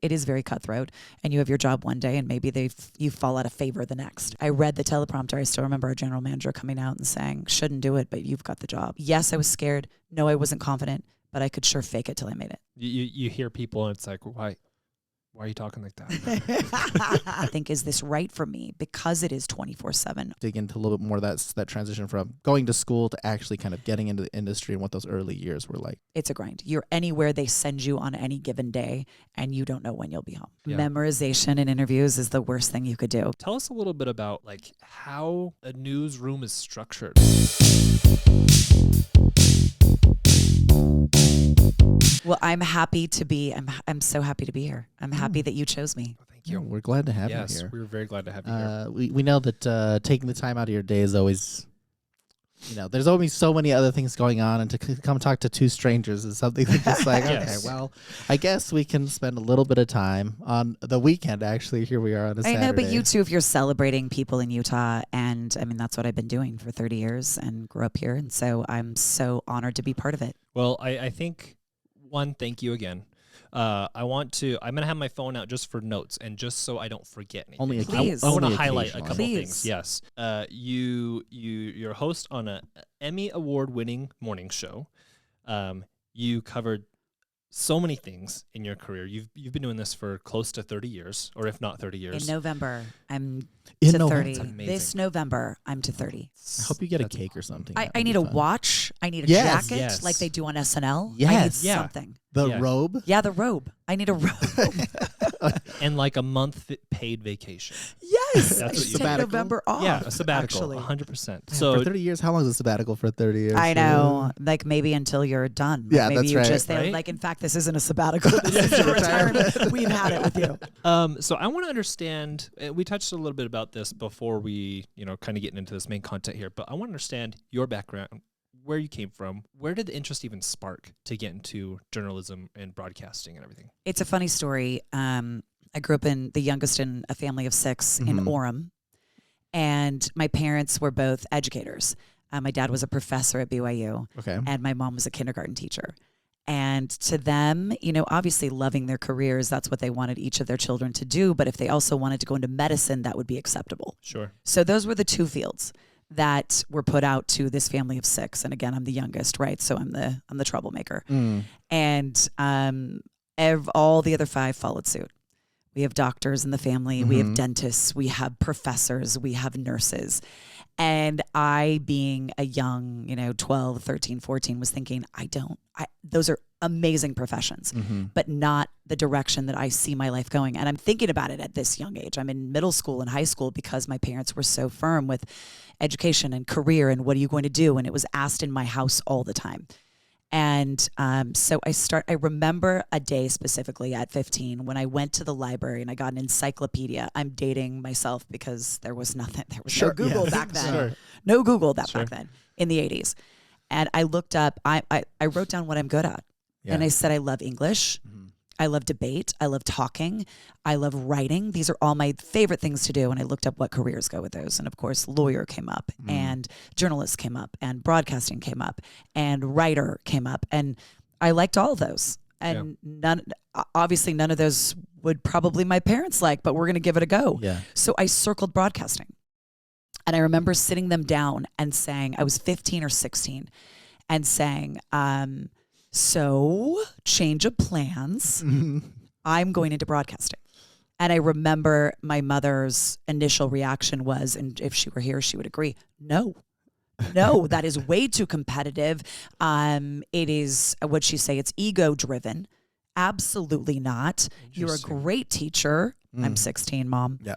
it is very cutthroat, and you have your job one day and maybe you fall out of favor the next. I read the teleprompter. I still remember our general manager coming out and saying, shouldn't do it, but you've got the job. Yes, I was scared. No, I wasn't confident, but I could sure fake it till I made it. You hear people and it's like, why are you talking like that? I think, is this right for me? Because it is 24/7. Dig into a little bit more of that transition from going to school to actually kind of getting into the industry and what those early years were like. It's a grind. You're anywhere they send you on any given day, and you don't know when you'll be home. Yeah. Memorization in interviews is the worst thing you could do. Tell us a little bit about like how a newsroom is structured. Well, I'm happy to be. I'm so happy to be here. I'm happy that you chose me. Thank you. We're glad to have Yes, you here. we're very glad to have you here. We know that taking the time out of your day is always, there's always so many other things going on, and to come talk to two strangers is something that's just like, Yes. okay, well, I guess we can spend a little bit of time on the weekend. Actually, here we are on a Saturday. I know, but you too, if you're celebrating people in Utah, and I mean, that's what I've been doing for 30 years and grew up here. And so I'm so honored to be part of it. Well, I think, one, thank you again. I'm going to have my phone out just for notes and just so I don't forget anything. Only Please. I want to only highlight a couple occasionally. things. Yes. You're a host on a Emmy award-winning morning show. You covered so many things in your career. You've been doing this for close to 30 years, or if not 30 years. In November, I'm In to November? 30. That's amazing. This November, I'm to 30. I hope you get a That's cake or something. I That'd need be a fun. watch. I need a Yes. jacket Yes. like they do on SNL. I Yes. need Yeah. something. The Yeah. robe. Yeah, the robe. I need a robe. And like a month paid vacation. Yes. That's I what should you- take Sabbatical? November off. Yeah, a sabbatical, Actually. 100%. So So for 30 years, how long is a sabbatical for 30 years? I know, like maybe until you're done. Like Yeah, maybe that's you right. just Right? like. In fact, this isn't a sabbatical. This is your retirement. We've had it with you. So I want to understand. We touched a little bit about this before we, kind of getting into this main content here. But I want to understand your background, where you came from. Where did the interest even spark to get into journalism and broadcasting and everything? It's a funny story. I grew up the youngest in a family of 6 in Orem, and my parents were both educators. My dad was a professor at BYU, Okay. and my mom was a kindergarten teacher. And to them, obviously loving their careers, that's what they wanted each of their children to do. But if they also wanted to go into medicine, that would be acceptable. Sure. So those were the two fields that were put out to this family of 6. And again, I'm the youngest, right? So I'm the troublemaker. And all the other 5 followed suit. We have doctors in the family. We have dentists. We have professors. We have nurses. And I, being a young, 12, 13, 14, was thinking, those are amazing professions, but not the direction that I see my life going. And I'm thinking about it at this young age. I'm in middle school and high school because my parents were so firm with education and career and what are you going to do? And it was asked in my house all the time. And so I remember a day specifically at 15 when I went to the library and I got an encyclopedia. I'm dating myself because there was nothing, there was no Google back then. Sure. No Google back then in the 80s. And I looked up, I wrote down what I'm good at. Yeah. And I said, I love English. I love debate. I love talking. I love writing. These are all my favorite things to do. And I looked up what careers go with those. And of course, lawyer came up and journalist came up and broadcasting came up and writer came up. And I liked all of those. And obviously none of those would probably my parents like, but we're going to give it a go. Yeah. So I circled broadcasting. And I remember sitting them down and saying, I was 15 or 16 and saying, so change of plans. I'm going into broadcasting. And I remember my mother's initial reaction was, and if she were here, she would agree, no, that is way too competitive. It is, what'd she say? It's ego driven. Absolutely not. You're a great teacher. I'm 16, Mom. Yeah.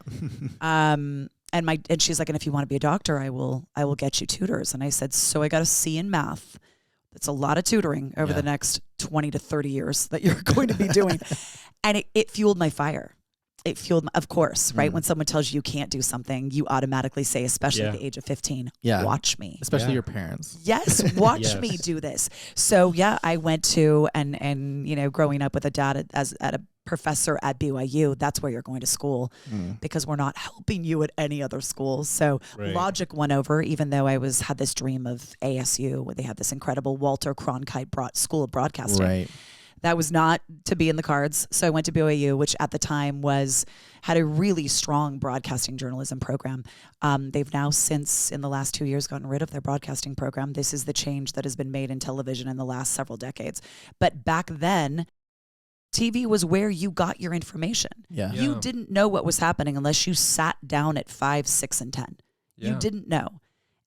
And she's like, and if you want to be a doctor, I will get you tutors. And I said, so I got a C in math. That's a lot of tutoring over the next 20 to 30 years that you're going to be doing. And it fueled my fire. It fueled, of course, right? When someone tells you you can't do something, you automatically say, especially at the age of 15, watch me. Especially your parents. Yes, watch me do this. So I went to, and growing up with a dad at a professor at BYU, that's where you're going to school because we're not helping you at any other school. So logic won over, even though I had this dream of ASU where they had this incredible Walter Cronkite School of Broadcasting. Right. That was not to be in the cards. So I went to BYU, which at the time had a really strong broadcasting journalism program. They've now since in the last 2 years gotten rid of their broadcasting program. This is the change that has been made in television in the last several decades. But back then, TV was where you got your information. Yeah. You didn't know what was happening unless you sat down at 5, 6, and 10. You didn't know.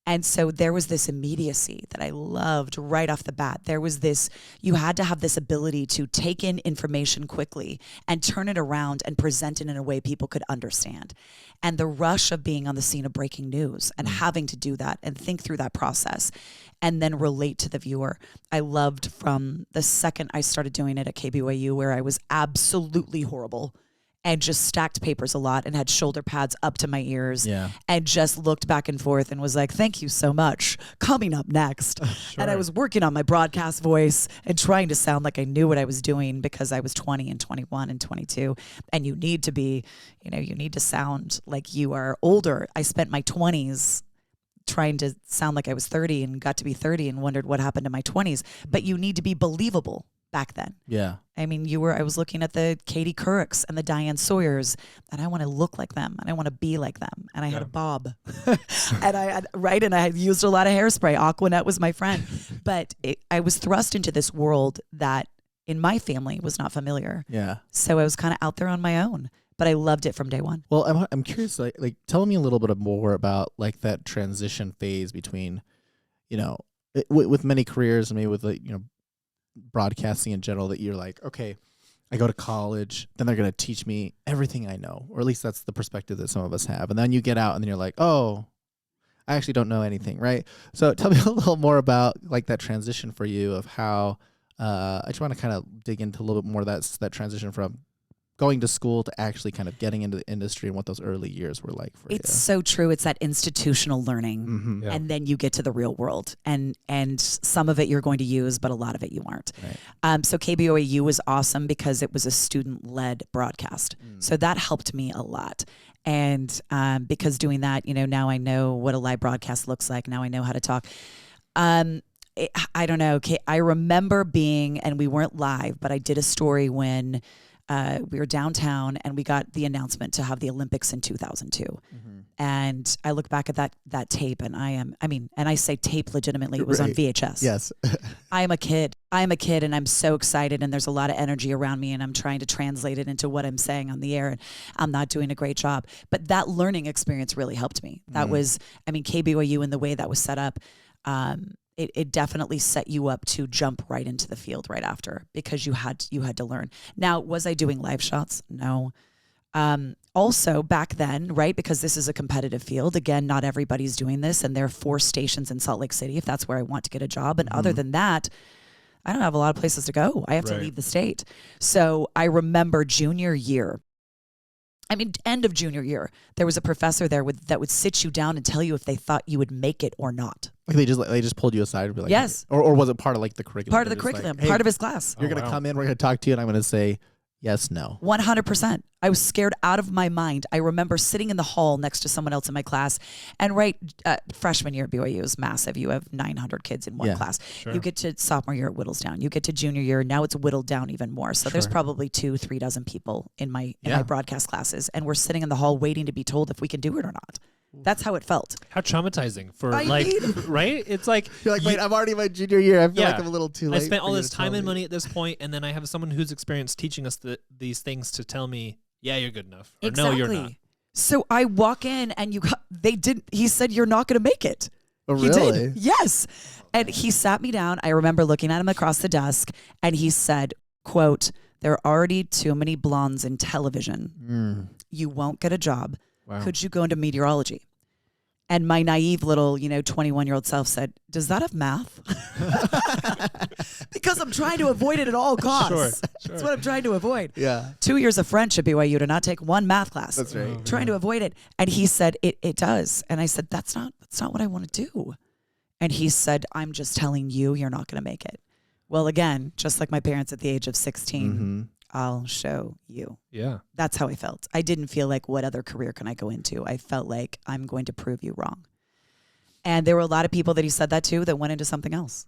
And so there was this immediacy that I loved right off the bat. There was this, you had to have this ability to take in information quickly and turn it around and present it in a way people could understand. And the rush of being on the scene of breaking news and having to do that and think through that process and then relate to the viewer. I loved from the second I started doing it at KBYU, where I was absolutely horrible and just stacked papers a lot and had shoulder pads up to my ears and just looked back and forth and was like, thank you so much. Coming up next. Sure. And I was working on my broadcast voice and trying to sound like I knew what I was doing because I was 20 and 21 and 22. And you need to be, you need to sound like you are older. I spent my 20s trying to sound like I was 30 and got to be 30 and wondered what happened to my 20s. But you need to be believable back then. Yeah. I mean, I was looking at the Katie Couric's and the Diane Sawyers, and I want to look like them and I want to be like them. And I had a bob and I had used a lot of hairspray. Aquanet was my friend, but I was thrust into this world that in my family was not familiar. Yeah. So I was kind of out there on my own, but I loved it from day one. Well, I'm curious, like tell me a little bit more about like that transition phase between, with many careers and maybe with broadcasting in general, that you're like, okay, I go to college, then they're going to teach me everything I know, or at least that's the perspective that some of us have. And then you get out and then you're like, oh, I actually don't know anything, right? So tell me a little more about like that transition for you of how, I just want to kind of dig into a little bit more of that transition from going to school to actually kind of getting into the industry and what those early years were like for you. It's so true. It's that institutional learning. Mm-hmm. Yeah. And then you get to the real world, and some of it you're going to use, but a lot of it you aren't. Right. So KBOAU was awesome because it was a student-led broadcast. So that helped me a lot. And because doing that, now I know what a live broadcast looks like. Now I know how to talk. I don't know. I remember and we weren't live, but I did a story when we were downtown and we got the announcement to have the Olympics in 2002. Mm-hmm. And I look back at that tape and and I say tape legitimately, it was on VHS. Yes. I am a kid and I'm so excited and there's a lot of energy around me and I'm trying to translate it into what I'm saying on the air and I'm not doing a great job. But that learning experience really helped me. That was, KBOU and the way that was set up, it definitely set you up to jump right into the field right after because you had to learn. Now, was I doing live shots? No. Also back then, right, because this is a competitive field, again, not everybody's doing this, and there are 4 stations in Salt Lake City if that's where I want to get a job. And other than that, I don't have a lot of places to go. I have to leave the state. So I remember junior year, end of junior year, there was a professor there that would sit you down and tell you if they thought you would make it or not. Like they just pulled you aside and be like, yes. Or was it part of like the curriculum? Part of the curriculum, like, hey, part of his class. You're going to come in, we're going to talk to you, and I'm going to say yes, no. 100%. I was scared out of my mind. I remember sitting in the hall next to someone else in my class, and freshman year at BYU is massive. You have 900 kids in one class. Sure. You get to sophomore year, it whittles down. You get to junior year, now it's whittled down even more. So there's probably 2-3 dozen people in my broadcast classes, and we're sitting in the hall waiting to be told if we can do it or not. That's how it felt. How traumatizing for right? It's like you're like, wait, I'm already in my junior year. I feel like I'm a little too late. I spent all this time and money at this point, and then I have someone who's experienced teaching us these things to tell me, yeah, you're good enough. Or exactly. No, you're not. So I walk in and he said, you're not going to make it. Oh, he really? did. Yes. And he sat me down. I remember looking at him across the desk and he said, quote, "There are already too many blondes in television. You won't get a job. Wow. Could you go into meteorology?" And my naive little, 21-year-old self said, "Does that have math?" Because I'm trying to avoid it at all costs. Sure. That's what I'm trying to avoid. Yeah. 2 years of French at BYU to not take one math class. That's right. Trying to avoid it. And he said, it does. And I said, that's not what I want to do. And he said, "I'm just telling you, you're not going to make it." Well, again, just like my parents at the age of 16, I'll show you. Yeah. That's how I felt. I didn't feel like, what other career can I go into? I felt like, I'm going to prove you wrong. And there were a lot of people that he said that to that went into something else.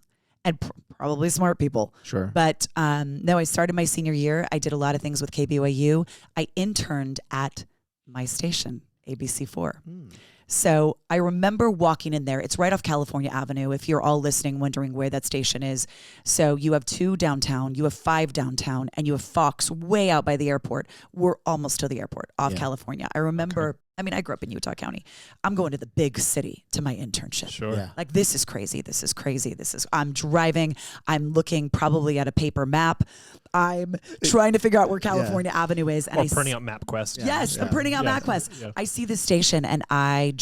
and probably smart people. Sure. But no, I started my senior year. I did a lot of things with KBYU. I interned at my station, ABC4. So I remember walking in there. It's right off California Avenue. If you're all listening, wondering where that station is. So you have 2 downtown, you have 5 downtown, and you have Fox way out by the airport. We're almost to the airport off California. I remember, I mean, I grew up in Utah County. I'm going to the big city to my internship. Sure. Yeah. Like, this is crazy. I'm driving. I'm looking probably at a paper map. I'm trying to figure out where California Avenue is. And Or printing out MapQuest. Yes, I'm printing out MapQuest. Yeah. I see this station and I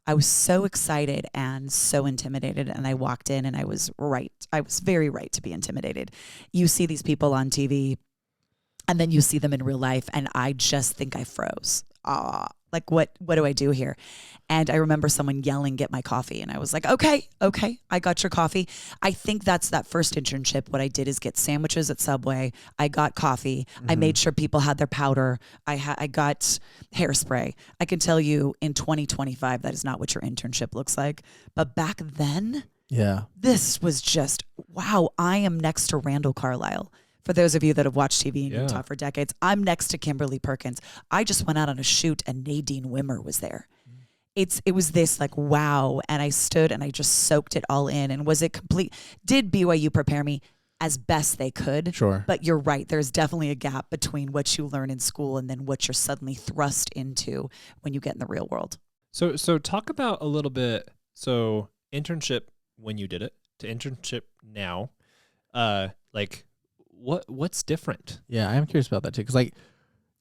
was so excited and so intimidated. And I walked in and I was right. I was very right to be intimidated. You see these people on TV and then you see them in real life and I just think I froze. Like what do I do here? And I remember someone yelling, "Get my coffee." And I was like, okay, I got your coffee. I think that's that first internship. What I did is get sandwiches at Subway. I got coffee. I made sure people had their powder. I got hairspray. I can tell you in 2025, that is not what your internship looks like. But back then, this was just, wow, I am next to Randall Carlisle. For those of you that have watched TV in Utah for decades, I'm next to Kimberly Perkins. I just went out on a shoot and Nadine Wimmer was there. It was this like, wow. And I stood and I just soaked it all in. And was it complete? Did BYU prepare me as best they could? Sure. But you're right. There's definitely a gap between what you learn in school and then what you're suddenly thrust into when you get in the real world. So talk about a little bit. So internship when you did it to internship now, like what's different? Yeah, I'm curious about that too. Because like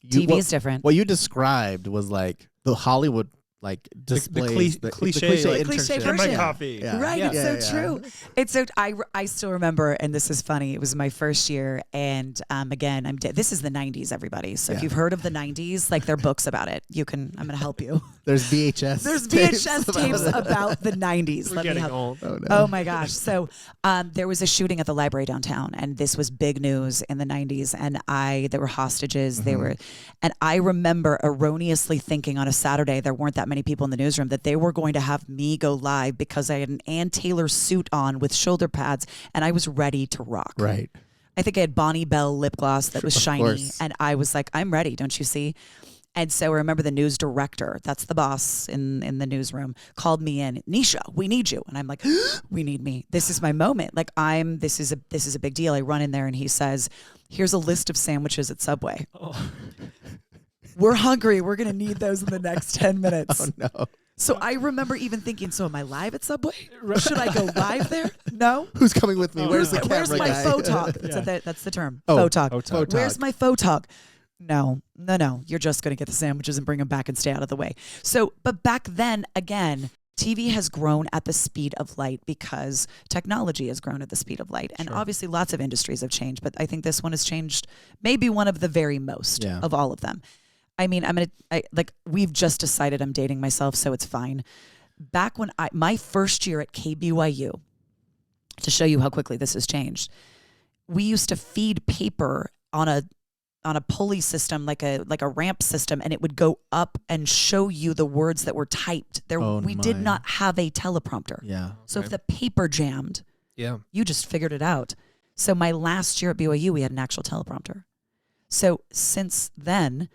TV is different. What you described was like the Hollywood like displays, the cliche cliche Get version. my coffee. Yeah. Right, Yeah. it's so true. It's so I still remember, and this is funny. It was my first year, and again, this is the '90s, everybody. So if you've heard of the '90s, like there are books about it. I'm going to help you. There's VHS. There's VHS tapes about the '90s. We're getting old. Oh my gosh! So there was a shooting at the library downtown, and this was big news in the '90s. And there were hostages. And I remember erroneously thinking on a Saturday there weren't that many people in the newsroom that they were going to have me go live because I had an Ann Taylor suit on with shoulder pads and I was ready to rock. Right. I think I had Bonnie Bell lip gloss that was shiny course. and I was like, I'm ready, don't you see? And so I remember the news director, that's the boss in the newsroom, called me in. Nisha, we need you. And I'm like, we need me. This is my moment. Like this is a big deal. I run in there and he says, here's a list of sandwiches at Subway. Oh. We're hungry. We're going to need those in the next 10 minutes. Oh, no. So I remember even thinking, so am I live at Subway? Should I go live there? No. Who's coming with me? Where's the camera Where's my guy? photog? That's the term. Photog. Where's my photog? No. You're just going to get the sandwiches and bring them back and stay out of the way. So, but back then, again, TV has grown at the speed of light because technology has grown at the speed of light. And obviously lots of industries have changed, but I think this one has changed maybe one of the very most of all of them. I mean, we've just decided I'm dating myself, so it's fine. Back when my first year at KBYU, to show you how quickly this has changed, we used to feed paper on a pulley system, like a ramp system, and it would go up and show you the words that were typed. We did not have a teleprompter. Yeah. So if the paper jammed, you just figured it out. So my last year at BYU, we had an actual teleprompter. So since then,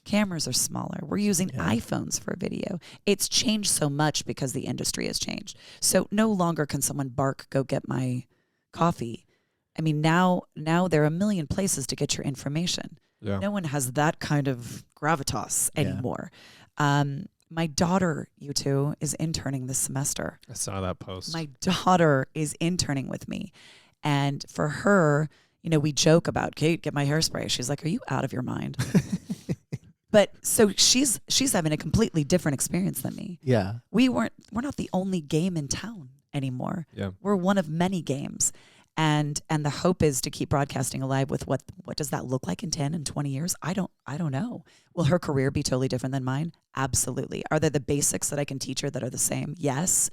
cameras are smaller. We're using iPhones for video. It's changed so much because the industry has changed. So no longer can someone bark, go get my coffee. I mean, now there are a million places to get your information. Yeah. No one has that kind of gravitas anymore. My daughter, you two, is interning this semester. I saw that post. My daughter is interning with me. And for her, we joke about, Kate, get my hairspray. She's like, are you out of your mind? But so she's having a completely different experience than me. Yeah. We're not the only game in town anymore. Yeah. We're one of many games. And the hope is to keep broadcasting alive with what does that look like in 10 and 20 years? I don't know. Will her career be totally different than mine? Absolutely. Are there the basics that I can teach her that are the same? Yes.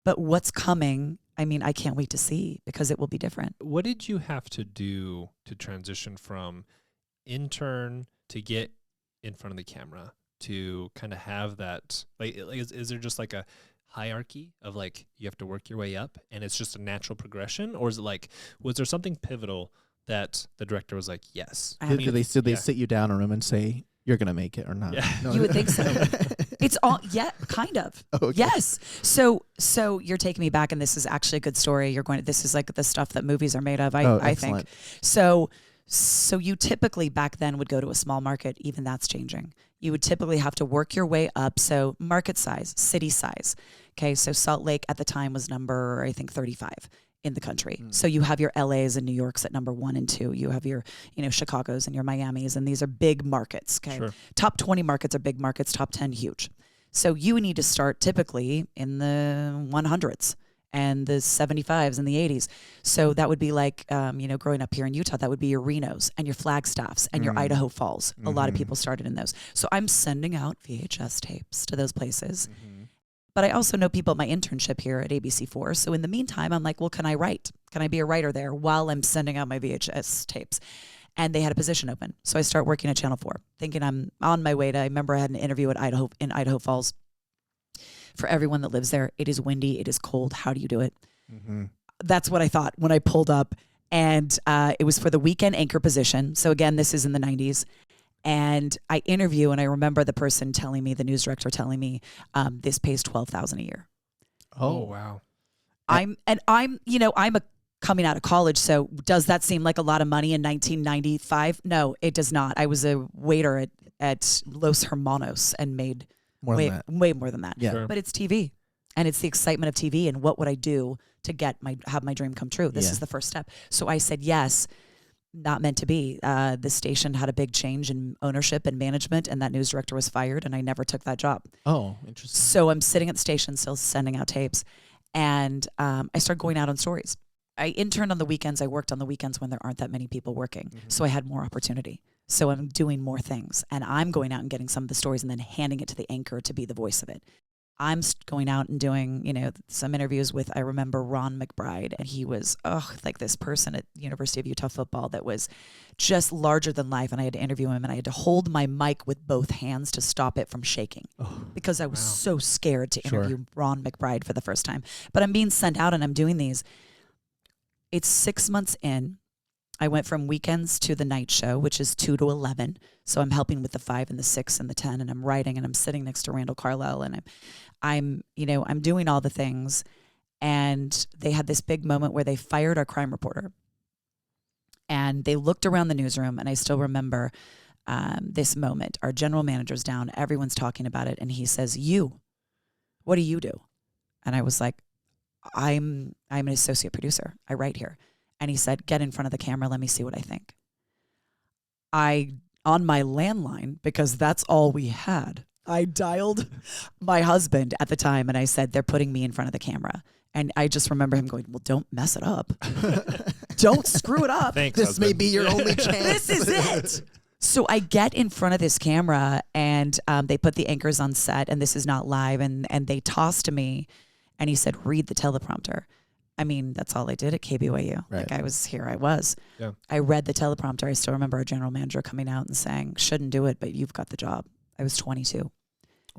But what's coming, I mean, I can't wait to see because it will be different. What did you have to do to transition from intern to get in front of the camera to kind of have that, like is there just like a hierarchy of like you have to work your way up and it's just a natural progression, or is it like was there something pivotal that the director was like, yes? Did they sit you down in a room and say you're gonna make it or not? Yeah. No. You would think so. It's all, yeah, kind of. Okay. Yes. So you're taking me back, and this is actually a good story. This is like the stuff that movies are made of. I think. So you typically back then would go to a small market. Even that's changing. You would typically have to work your way up. So market size, city size. Okay. So Salt Lake at the time was number, I think, 35 in the country. So you have your LAs and New Yorks at number 1 and 2. You have your, Chicago's and your Miami's, and these are big markets. Okay. Sure. Top 20 markets are big markets, top 10 huge. So you need to start typically in the 100s and the 75s and the 80s. So that would be like, growing up here in Utah, that would be your Renos and your Flagstaffs and your Idaho Falls. A lot of people started in those. So I'm sending out VHS tapes to those places. But I also know people at my internship here at ABC4. So in the meantime, I'm like, well, can I write? Can I be a writer there while I'm sending out my VHS tapes? And they had a position open. So I start working at Channel 4, thinking I'm on my way to, I remember I had an interview in Idaho Falls. For everyone that lives there, it is windy, it is cold. How do you do it? That's what I thought when I pulled up. And it was for the weekend anchor position. So again, this is in the 90s. And I interview, and I remember the person telling me, the news director telling me, this pays $12,000 a year. Oh, wow. I'm a coming out of college. So does that seem like a lot of money in 1995? No, it does not. I was a waiter at Los Hermanos and made way more than that. Yeah. Sure. But it's TV, and it's the excitement of TV. And what would I do to have my dream come true? This is the first step. So I said yes. Not meant to be. The station had a big change in ownership and management, and that news director was fired, and I never took that job. Oh, interesting. So I'm sitting at the station still sending out tapes, and I started going out on stories. I interned on the weekends. I worked on the weekends when there aren't that many people working. So I had more opportunity. So I'm doing more things, and I'm going out and getting some of the stories and then handing it to the anchor to be the voice of it. I'm going out and doing, some interviews with, I remember Ron McBride, and he was, like this person at University of Utah football that was just larger than life. And I had to interview him, and I had to hold my mic with both hands to stop it from shaking because I was so scared to interview Ron McBride for the first time. But I'm being sent out and I'm doing these. It's 6 months in. I went from weekends to the night show, which is 2 to 11. So I'm helping with the 5 and the 6 and the 10, and I'm writing, and I'm sitting next to Randall Carlisle, and I'm doing all the things. And they had this big moment where they fired our crime reporter, and they looked around the newsroom, and I still remember this moment. Our general manager's down, everyone's talking about it, and he says, what do you do? And I was like, I'm an associate producer. I write here. And he said, get in front of the camera. Let me see what I think. On my landline, because that's all we had, I dialed my husband at the time, and I said, they're putting me in front of the camera. And I just remember him going, well, don't mess it up. Don't screw it up. Thanks, This husband. may be your only chance. This is it. So I get in front of this camera, and they put the anchors on set, and this is not live. And they tossed to me, and he said, read the teleprompter. I mean, that's all I did at KBYU. Right. Like I was. Yeah. I read the teleprompter. I still remember our general manager coming out and saying, shouldn't do it, but you've got the job. I was 22.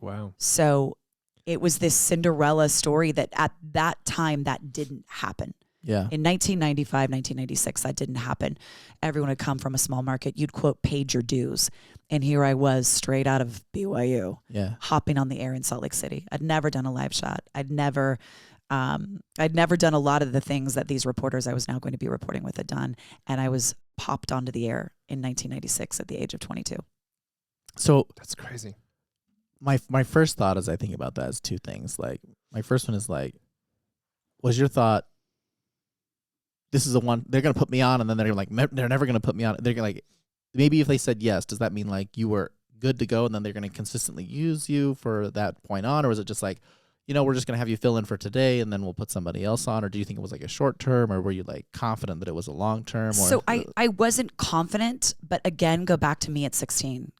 Wow. So it was this Cinderella story that at that time that didn't happen. Yeah. In 1995, 1996, that didn't happen. Everyone had come from a small market. You'd quote, paid your dues. And here I was straight out of BYU, hopping on the air in Salt Lake City. I'd never done a live shot. I'd never done a lot of the things that these reporters I was now going to be reporting with had done. And I was popped onto the air in 1996 at the age of 22. So That's crazy. my first thought as I think about that is two things. Like, my first one is like, was your thought, this is the one, they're going to put me on, and then they're like, they're never going to put me on. They're going to, like, maybe if they said yes, does that mean like you were good to go, and then they're going to consistently use you for that point on? Or is it just like, we're just going to have you fill in for today, and then we'll put somebody else on? Or do you think it was like a short term, or were you like confident that it was a long term? So I wasn't confident, but again, go back to me at 16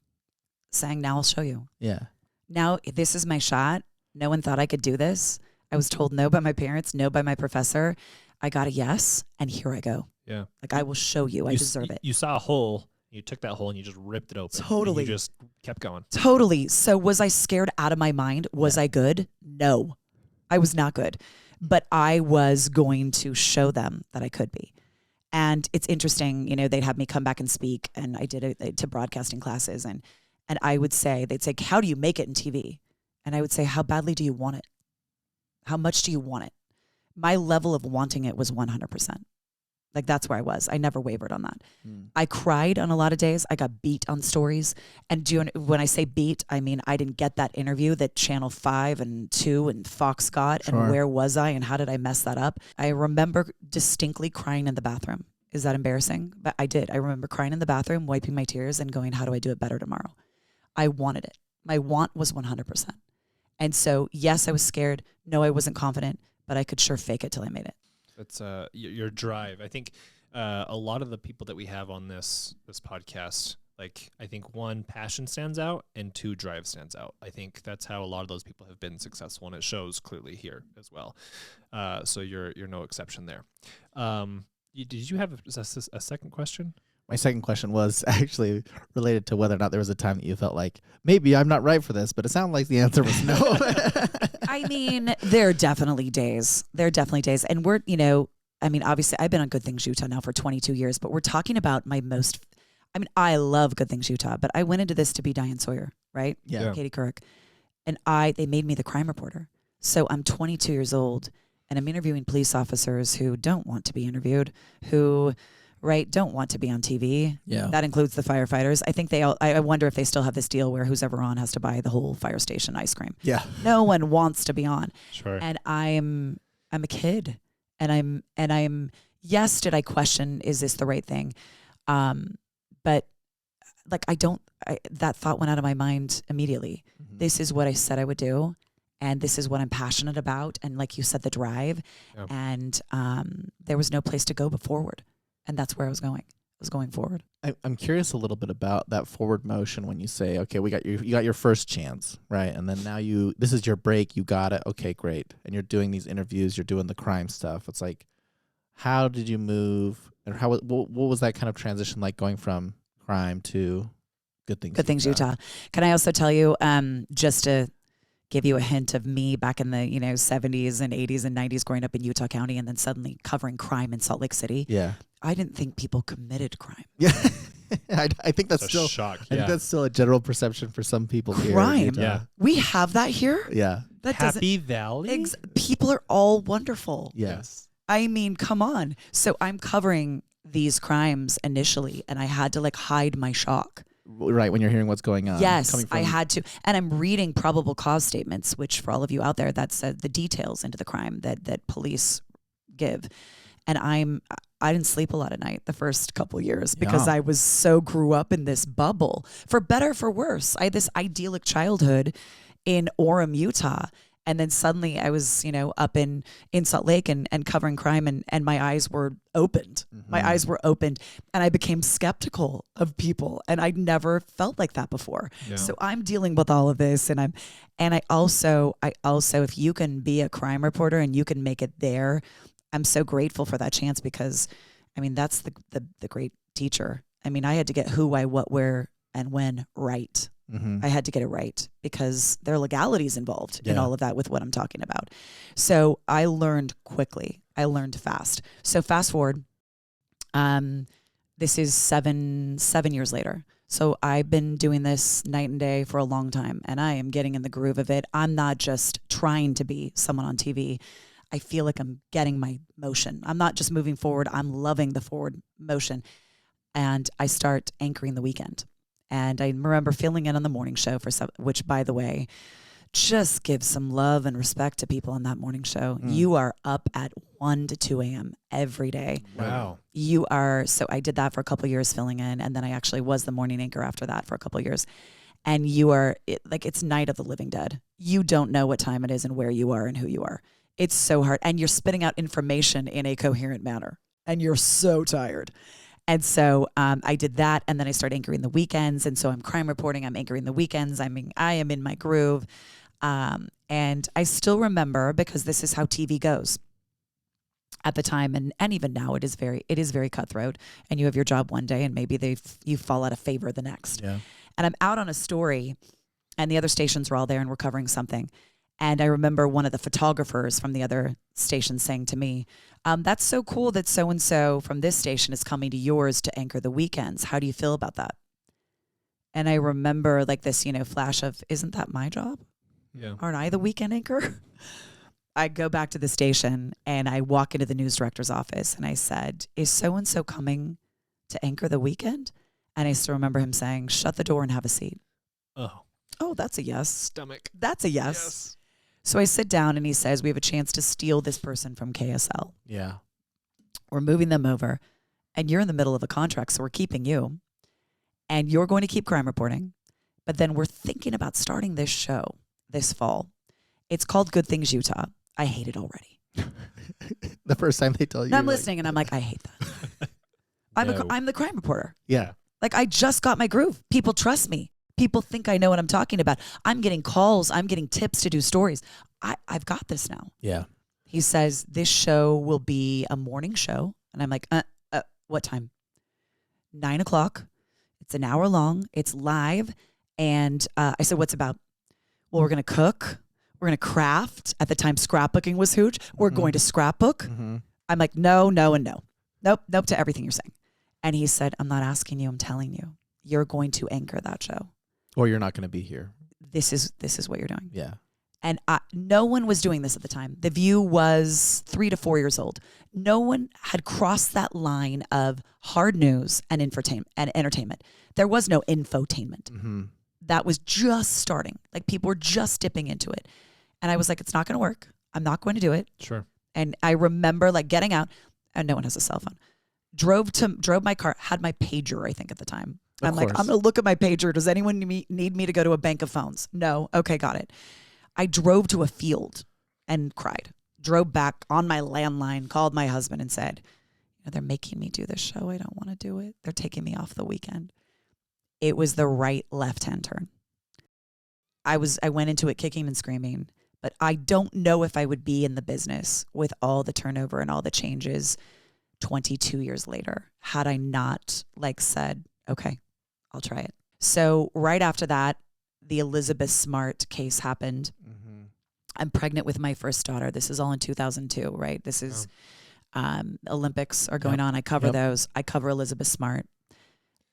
saying, now I'll show you. Yeah. Now this is my shot. No one thought I could do this. I was told no by my parents, no by my professor. I got a yes, and here I go. Yeah. Like, I will show you. I deserve it. You saw a hole, you took that hole, and you just ripped it open. Totally. And you just kept going. Totally. So was I scared out of my mind? Was I good? No. I was not good, but I was going to show them that I could be. And it's interesting, you know, they'd have me come back and speak, and I did it to broadcasting classes, and I would say, they'd say, how do you make it in TV? And I would say, how badly do you want it? How much do you want it? My level of wanting it was 100%. Like, that's where I was. I never wavered on that. I cried on a lot of days. I got beat on stories. And when I say beat, I mean, I didn't get that interview that Channel 5 and 2 and Fox got. Sure. And where was I and how did I mess that up? I remember distinctly crying in the bathroom. Is that embarrassing? But I did. I remember crying in the bathroom, wiping my tears and going, how do I do it better tomorrow? I wanted it. My want was 100%. And so, yes, I was scared. No, I wasn't confident, but I could sure fake it till I made it. That's your drive. I think a lot of the people that we have on this podcast, like, I think 1, passion stands out, and 2, drive stands out. I think that's how a lot of those people have been successful, and it shows clearly here as well. So you're no exception there. Did you have a second question? My second question was actually related to whether or not there was a time that you felt like, maybe I'm not right for this, but it sounded like the answer was no. I mean, there are definitely days. And we're, you know, I mean, obviously I've been on Good Things Utah now for 22 years, but we're talking about I love Good Things Utah, but I went into this to be Diane Sawyer, right? Yeah. Katie Couric. And they made me the crime reporter. So I'm 22 years old and I'm interviewing police officers who don't want to be interviewed, who don't want to be on TV. Yeah. That includes the firefighters. I think I wonder if they still have this deal where who's ever on has to buy the whole fire station ice cream. Yeah. No one wants to be on. Sure. And I'm a kid, and I'm yes, did I question, is this the right thing? But like, that thought went out of my mind immediately. Mm-hmm. This is what I said I would do. And this is what I'm passionate about. And like you said, the drive. Yeah. And there was no place to go but forward. And that's where I was going. I was going forward. I'm curious a little bit about that forward motion when you say, okay, you got your first chance, right? And then now this is your break. You got it. Okay, great. And you're doing these interviews. You're doing the crime stuff. It's like, how did you move? And what was that kind of transition like, going from crime to Good Things? Good Things Utah. Can I also tell you, just to give you a hint of me back in the 70s and 80s and 90s, growing up in Utah County, and then suddenly covering crime in Salt Lake City. Yeah, I didn't think people committed crime. yeah. I think that's It's still a shock. I think that's still a general perception for some people here. in Crime. Utah. Yeah. We have that here. Yeah. That Happy Valley. doesn't. People are all wonderful. Yes. I mean, come on. So I'm covering these crimes initially, and I had to hide my shock. Right, when you're hearing what's going on. Yes, coming from, I had to. And I'm reading probable cause statements, which for all of you out there, that's the details into the crime that police give. And I didn't sleep a lot at night the first couple years because I was grew up in this bubble, for better, for worse. I had this idyllic childhood in Orem, Utah. And then suddenly I was, up in Salt Lake and covering crime, and my eyes were opened. Mm-hmm. My eyes were opened, and I became skeptical of people, and I'd never felt like that before. Yeah. So I'm dealing with all of this, and I also, if you can be a crime reporter and you can make it there, I'm so grateful for that chance, because, I mean, that's the great teacher. I mean, I had to get who, why, what, where, and when right. Mm-hmm. I had to get it right because there are legalities involved in Yeah. all of that with what I'm talking about. So I learned quickly. I learned fast. So fast forward, this is seven years later. So I've been doing this night and day for a long time, and I am getting in the groove of it. I'm not just trying to be someone on TV. I feel like I'm getting my motion. I'm not just moving forward. I'm loving the forward motion. And I start anchoring the weekend. And I remember filling in on the morning show which, by the way, just gives some love and respect to people on that morning show. You are up at 1 to 2 a.m. every day. Wow. You are. So I did that for a couple of years filling in. And then I actually was the morning anchor after that for a couple of years. And you are it's Night of the Living Dead. You don't know what time it is and where you are and who you are. It's so hard. And you're spitting out information in a coherent manner. And you're so tired. And so I did that, and then I started anchoring the weekends. And so I'm crime reporting. I'm anchoring the weekends. I am in my groove. And I still remember, because this is how TV goes at the time, and even now it is very cutthroat. And you have your job one day, and maybe you fall out of favor the next. Yeah. And I'm out on a story, and the other stations were all there, and we're covering something. And I remember one of the photographers from the other station saying to me, that's so cool that so-and-so from this station is coming to yours to anchor the weekends. How do you feel about that? And I remember like this, flash of, isn't that my job? Yeah. Aren't I the weekend anchor? I go back to the station and I walk into the news director's office and I said, is so-and-so coming to anchor the weekend? And I still remember him saying, shut the door and have a seat. Oh, that's a yes. Stomach. That's a yes. So I sit down and he says, we have a chance to steal this person from KSL. Yeah. We're moving them over and you're in the middle of a contract. So we're keeping you and you're going to keep crime reporting. But then we're thinking about starting this show this fall. It's called Good Things Utah. I hate it already. The first time they tell you. And I'm listening and I'm like, I hate that. I'm the crime reporter. Yeah. Like I just got my groove. People trust me. People think I know what I'm talking about. I'm getting calls. I'm getting tips to do stories. I've got this now. Yeah. He says, this show will be a morning show. And I'm like, what time? 9 o'clock. It's an hour long. It's live. And I said, what's about? Well, we're going to cook. We're going to craft. At the time, scrapbooking was huge. We're going to scrapbook. Mm-hmm. I'm like, no, no, and no. Nope to everything you're saying. And he said, I'm not asking you. I'm telling you. You're going to anchor that show. Or you're not going to be here. This is what you're doing. Yeah. And no one was doing this at the time. The View was 3 to 4 years old. No one had crossed that line of hard news and entertainment. There was no infotainment. Mm-hmm. That was just starting. Like people were just dipping into it. And I was like, it's not going to work. I'm not going to do it. Sure. And I remember like getting out, and no one has a cell phone. Drove my car, had my pager, I think at the time. I'm like, I'm going to look at my pager. Does anyone need me to go to a bank of phones? No. Okay, got it. I drove to a field and cried. Drove back on my landline, called my husband and said, they're making me do this show. I don't want to do it. They're taking me off the weekend. It was the right left-hand turn. I went into it kicking and screaming, but I don't know if I would be in the business with all the turnover and all the changes 22 years later had I not said, okay, I'll try it. So right after that, the Elizabeth Smart case happened. Mm-hmm. I'm pregnant with my first daughter. This is all in 2002, right? This is Olympics are going on. I cover those. I cover Elizabeth Smart.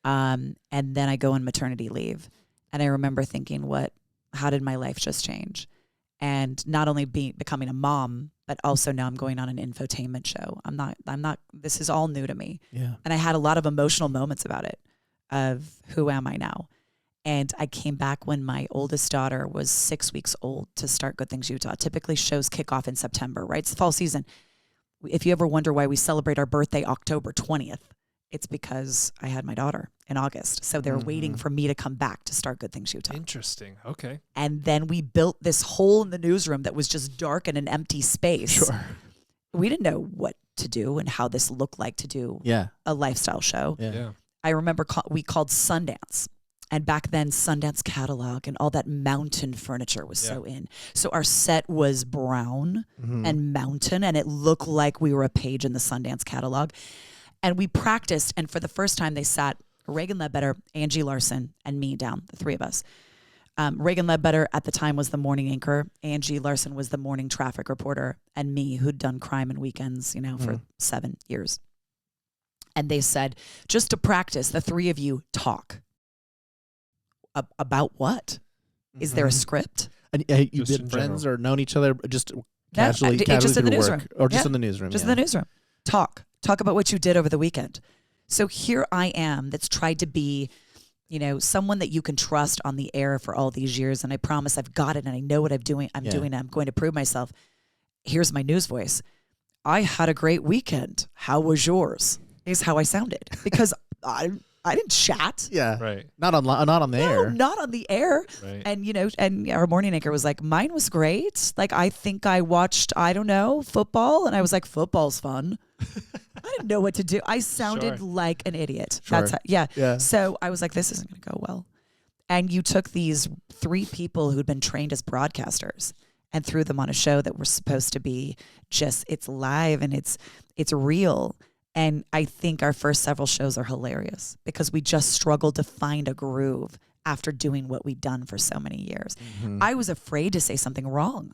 And then I go on maternity leave. And I remember thinking, how did my life just change? And not only becoming a mom, but also now I'm going on an infotainment show. I'm not, this is all new to me. Yeah. And I had a lot of emotional moments about it of who am I now? And I came back when my oldest daughter was 6 weeks old to start Good Things Utah. Typically shows kick off in September, right? It's the fall season. If you ever wonder why we celebrate our birthday October 20th, it's because I had my daughter in August. So they're waiting for me to come back to start Good Things Utah. Interesting. Okay. And then we built this hole in the newsroom that was just dark and an empty space. Sure. We didn't know what to do and how this looked like to do a lifestyle show. Yeah. I remember we called Sundance. And back then, Sundance catalog and all that mountain furniture was so in. So our set was brown and mountain, and it looked like we were a page in the Sundance catalog. And we practiced, and for the first time, they sat Reagan Ledbetter, Angie Larson, and me down, the three of us. Reagan Ledbetter at the time was the morning anchor. Angie Larson was the morning traffic reporter, and me, who'd done crime and weekends, for 7 years. And they said, just to practice, the three of you talk. About what? Is there a script? And you've been friends or known each other just casually just in the through newsroom. work, or just in the newsroom? Just in the newsroom. Talk about what you did over the weekend. So here I am that's tried to be, someone that you can trust on the air for all these years. And I promise I've got it and I know what I'm doing. I'm doing it. I'm going to prove myself. Here's my news voice. I had a great weekend. How was yours? Is how I sounded because I didn't chat. Yeah. Right. Not on the air. Not on the air. Right. And, and our morning anchor was like, mine was great. Like, I think I watched, football. And I was like, football's fun. I didn't know what to do. I sounded like an idiot. Sure. That's how, So I was like, this isn't going to go well. And you took these 3 people who'd been trained as broadcasters and threw them on a show that was supposed to be just, it's live and it's real. And I think our first several shows are hilarious because we just struggled to find a groove after doing what we'd done for so many years. Mhm. I was afraid to say something wrong.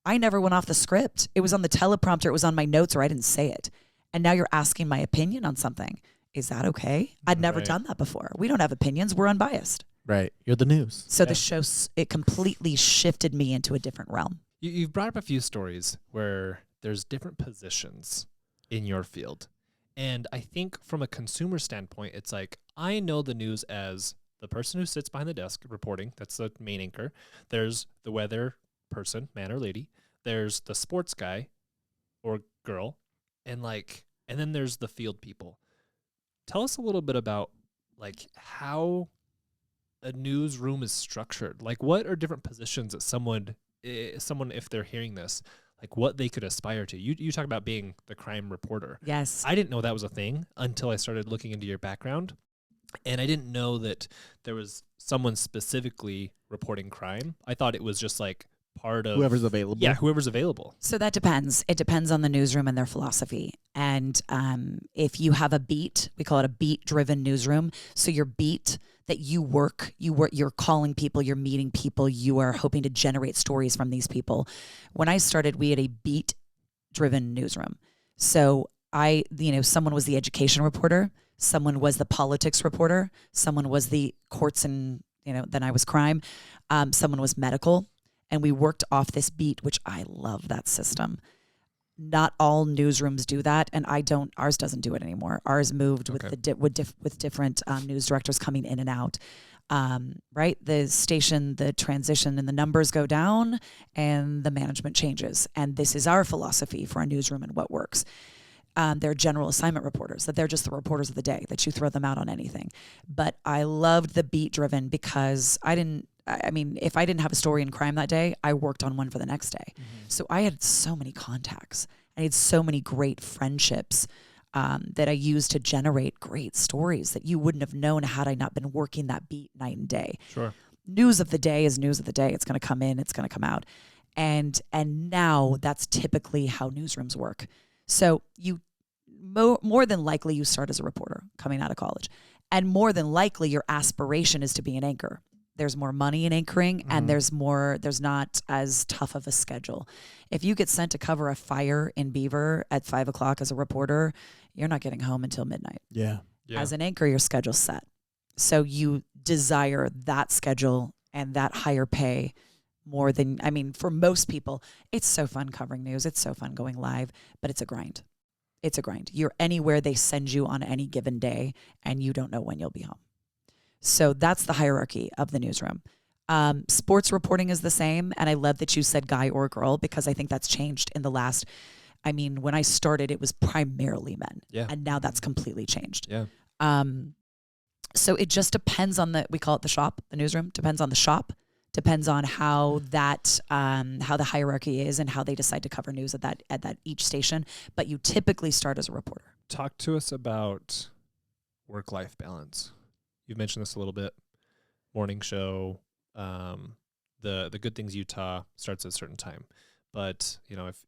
I never went off the script. It was on the teleprompter. It was on my notes, or I didn't say it. And now you're asking my opinion on something. Is that okay? I'd never Right. done that before. We don't have opinions. We're unbiased. Right. You're the news. So Yeah. the show, it completely shifted me into a different realm. You've brought up a few stories where there's different positions in your field. And I think from a consumer standpoint, it's like, I know the news as the person who sits behind the desk reporting. That's the main anchor. There's the weather person, man or lady. There's the sports guy or girl. And then there's the field people. Tell us a little bit about like how a newsroom is structured. Like, what are different positions that someone, if they're hearing this, like what they could aspire to? You talk about being the crime reporter. Yes. I didn't know that was a thing until I started looking into your background. And I didn't know that there was someone specifically reporting crime. I thought it was just like part of Whoever's available. Yeah, whoever's available. So that depends. It depends on the newsroom and their philosophy. And if you have a beat, we call it a beat-driven newsroom. So your beat that you work, you're calling people, you're meeting people, you are hoping to generate stories from these people. When I started, we had a beat-driven newsroom. So someone was the education reporter, someone was the politics reporter, someone was the courts and, then I was crime, someone was medical. And we worked off this beat, which I love that system. Not all newsrooms do that, and ours doesn't do it anymore. Ours moved with with different news directors coming in and out. Right, the station, the transition, and the numbers go down, and the management changes. And this is our philosophy for a newsroom and what works. They're general assignment reporters, that they're just the reporters of the day, that you throw them out on anything. But I loved the beat driven because if I didn't have a story in crime that day, I worked on one for the next day. Mm-hmm. So I had so many contacts. I had so many great friendships that I used to generate great stories that you wouldn't have known had I not been working that beat night and day. Sure. News of the day is news of the day. It's going to come in, it's going to come out. And now that's typically how newsrooms work. So you more than likely you start as a reporter coming out of college. And more than likely your aspiration is to be an anchor. There's more money in anchoring, and there's not as tough of a schedule. If you get sent to cover a fire in Beaver at 5 o'clock as a reporter, you're not getting home until midnight. Yeah. As an anchor, your schedule's set. So you desire that schedule and that higher pay more than, for most people, it's so fun covering news. It's so fun going live, but it's a grind. It's a grind. You're anywhere they send you on any given day, and you don't know when you'll be home. So that's the hierarchy of the newsroom. Sports reporting is the same. And I love that you said guy or girl, because I think that's changed in the last, when I started, it was primarily men. Yeah. And now that's completely changed. Yeah. So it just depends on we call it the shop, the newsroom, depends on the shop, depends on how how the hierarchy is and how they decide to cover news at that each station. But you typically start as a reporter. Talk to us about work-life balance. You've mentioned this a little bit. Morning show, the Good Things Utah starts at a certain time. But,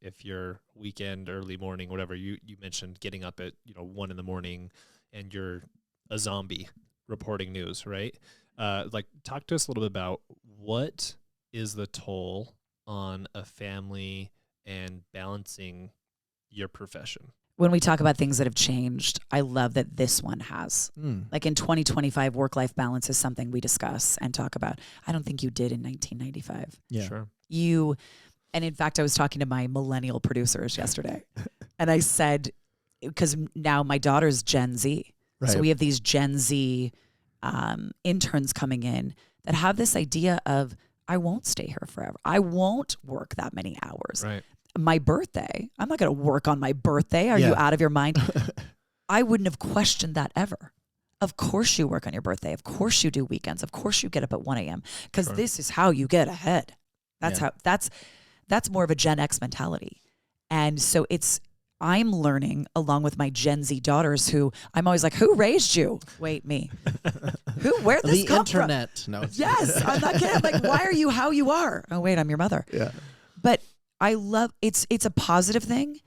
if you're weekend, early morning, whatever, you mentioned getting up at, 1 a.m. and you're a zombie reporting news, right? Talk to us a little bit about what is the toll on a family and balancing your profession. When we talk about things that have changed, I love that this one has. Like in 2025, work-life balance is something we discuss and talk about. I don't think you did in 1995. Yeah. Sure. And in fact, I was talking to my millennial producers yesterday, and I said, because now my daughter's Gen Z. Right. So we have these Gen Z interns coming in that have this idea of, I won't stay here forever. I won't work that many hours. Right. My birthday, I'm not going to work on my birthday. Are you out of your mind? I wouldn't have questioned that ever. Of course you work on your birthday. Of course you do weekends. Of course you get up at 1 a.m. because this is how you get ahead. That's more of a Gen X mentality. And so I'm learning along with my Gen Z daughters who I'm always like, who raised you? Wait, me. Where'd this come from? The internet. No. Yes. I'm not kidding. I'm like, why are you how you are? Oh, wait, I'm your mother. Yeah. But I love it's a positive thing.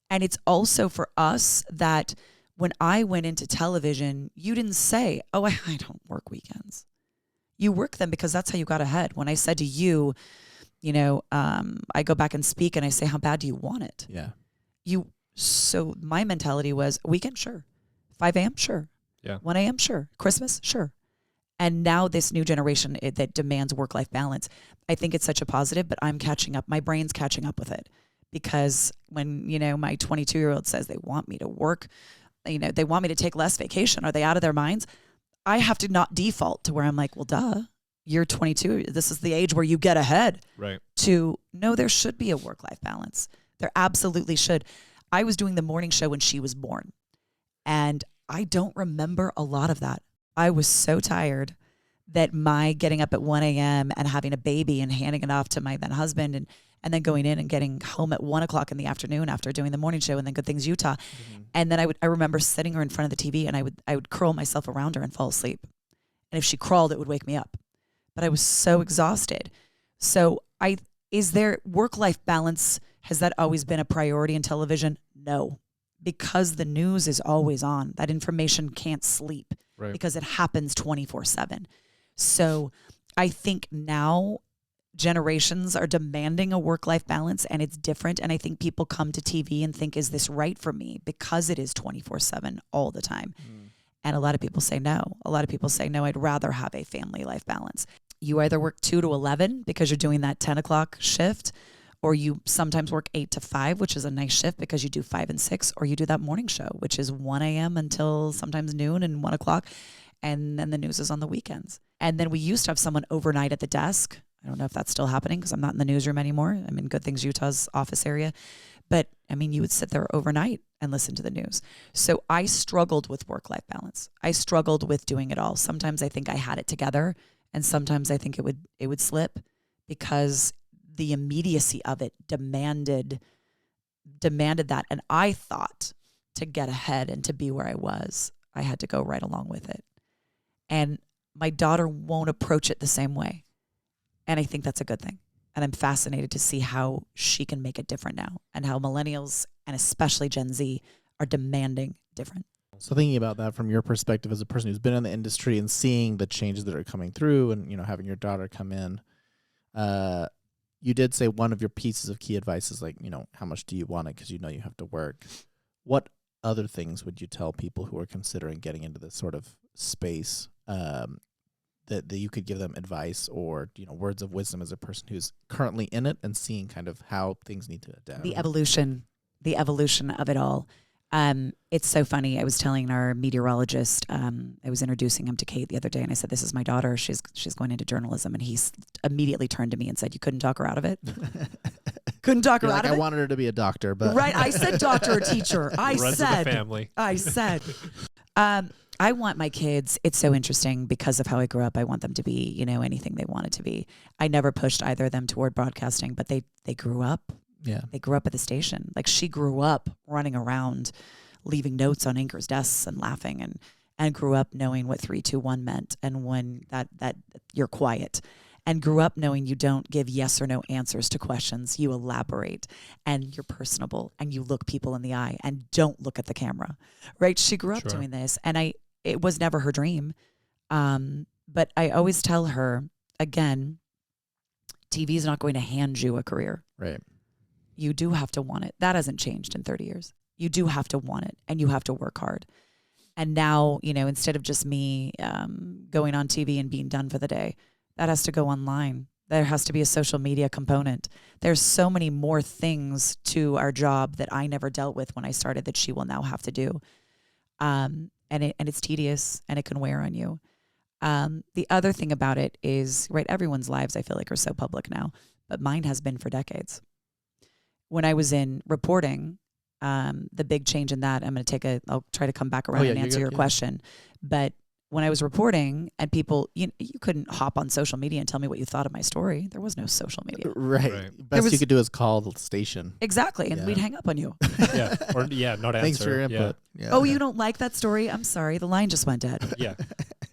And it's also for us that when I went into television, you didn't say, oh, I don't work weekends. You work them because that's how you got ahead. When I said to you, I go back and speak and I say, how bad do you want it? Yeah. So my mentality was weekend, sure. 5 a.m., sure. Yeah. 1 a.m., sure. Christmas, sure. And now this new generation that demands work-life balance, I think it's such a positive, but I'm catching up. My brain's catching up with it because when, my 22-year-old says they want me to work, they want me to take less vacation. Are they out of their minds? I have to not default to where I'm like, well, duh, you're 22. This is the age where you get ahead. Right. To no, there should be a work-life balance. There absolutely should. I was doing the morning show when she was born, and I don't remember a lot of that. I was so tired that my getting up at 1 a.m. and having a baby and handing it off to my then husband and then going in and getting home at 1 o'clock in the afternoon after doing the morning show and then Good Things Utah. Mm-hmm. And then I remember sitting her in front of the TV and I would curl myself around her and fall asleep. And if she crawled, it would wake me up. But I was so exhausted. So is there work-life balance? Has that always been a priority in television? No, because the news is always on. That information can't sleep because it happens 24/7. So I think now generations are demanding a work-life balance and it's different. And I think people come to TV and think, is this right for me? Because it is 24/7 all the time. And a lot of people say no. A lot of people say, no, I'd rather have a family life balance. You either work 2 to 11 because you're doing that 10 o'clock shift, or you sometimes work 8 to 5, which is a nice shift because you do 5 and 6, or you do that morning show, which is 1 a.m. until sometimes noon and 1 o'clock. And then the news is on the weekends. And then we used to have someone overnight at the desk. I don't know if that's still happening because I'm not in the newsroom anymore. I'm in Good Things Utah's office area. But you would sit there overnight and listen to the news. So I struggled with work-life balance. I struggled with doing it all. Sometimes I think I had it together, and sometimes I think it would slip because the immediacy of it demanded that. And I thought to get ahead and to be where I was, I had to go right along with it. And my daughter won't approach it the same way. And I think that's a good thing. And I'm fascinated to see how she can make it different now and how millennials and especially Gen Z are demanding different. So thinking about that from your perspective as a person who's been in the industry and seeing the changes that are coming through and, having your daughter come in, you did say one of your pieces of key advice is like, how much do you want it? Because you have to work. What other things would you tell people who are considering getting into this sort of space that you could give them advice or, words of wisdom as a person who's currently in it and seeing kind of how things need to adapt? The evolution of it all. It's so funny. I was telling our meteorologist, I was introducing him to Kate the other day, and I said, this is my daughter. She's going into journalism. And he immediately turned to me and said, you couldn't talk her out of it? Couldn't talk her out of it? I wanted her to be a doctor, but... Right. I said doctor or teacher. Runs in the family. I said... I want my kids, it's so interesting because of how I grew up. I want them to be, anything they wanted to be. I never pushed either of them toward broadcasting, but they grew up. Yeah. They grew up at the station. Like she grew up running around, leaving notes on anchors' desks and laughing and grew up knowing what 3, 2, 1 meant and when that you're quiet. And grew up knowing you don't give yes or no answers to questions. You elaborate and you're personable and you look people in the eye and don't look at the camera, right? She grew up doing this and it was never her dream. But I always tell her, again, TV is not going to hand you a career. Right. You do have to want it. That hasn't changed in 30 years. You do have to want it and you have to work hard. And now, instead of just me going on TV and being done for the day, that has to go online. There has to be a social media component. There's so many more things to our job that I never dealt with when I started that she will now have to do. And it's tedious and it can wear on you. The other thing about it is, right, everyone's lives I feel like are so public now, but mine has been for decades. When I was in reporting, the big change in that, I'll try to come back around and answer your question. But when I was reporting and people, you couldn't hop on social media and tell me what you thought of my story. There was no social media. Right. Best you could do is call the station. Exactly. And we'd hang up on you. Yeah. Or not answer. Thanks for your input. Yeah. Oh, you don't like that story? I'm sorry. The line just went dead. Yeah.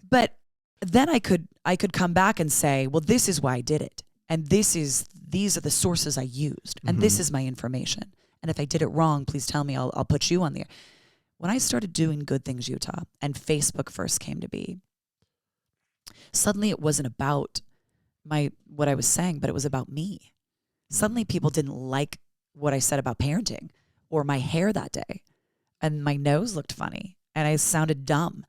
But then I could come back and say, well, this is why I did it. And these are the sources I used. And this is my information. And if I did it wrong, please tell me. I'll put you on the air. When I started doing Good Things Utah and Facebook first came to be, Suddenly it wasn't about what I was saying, but it was about me. Suddenly people didn't like what I said about parenting or my hair that day. And my nose looked funny and I sounded dumb.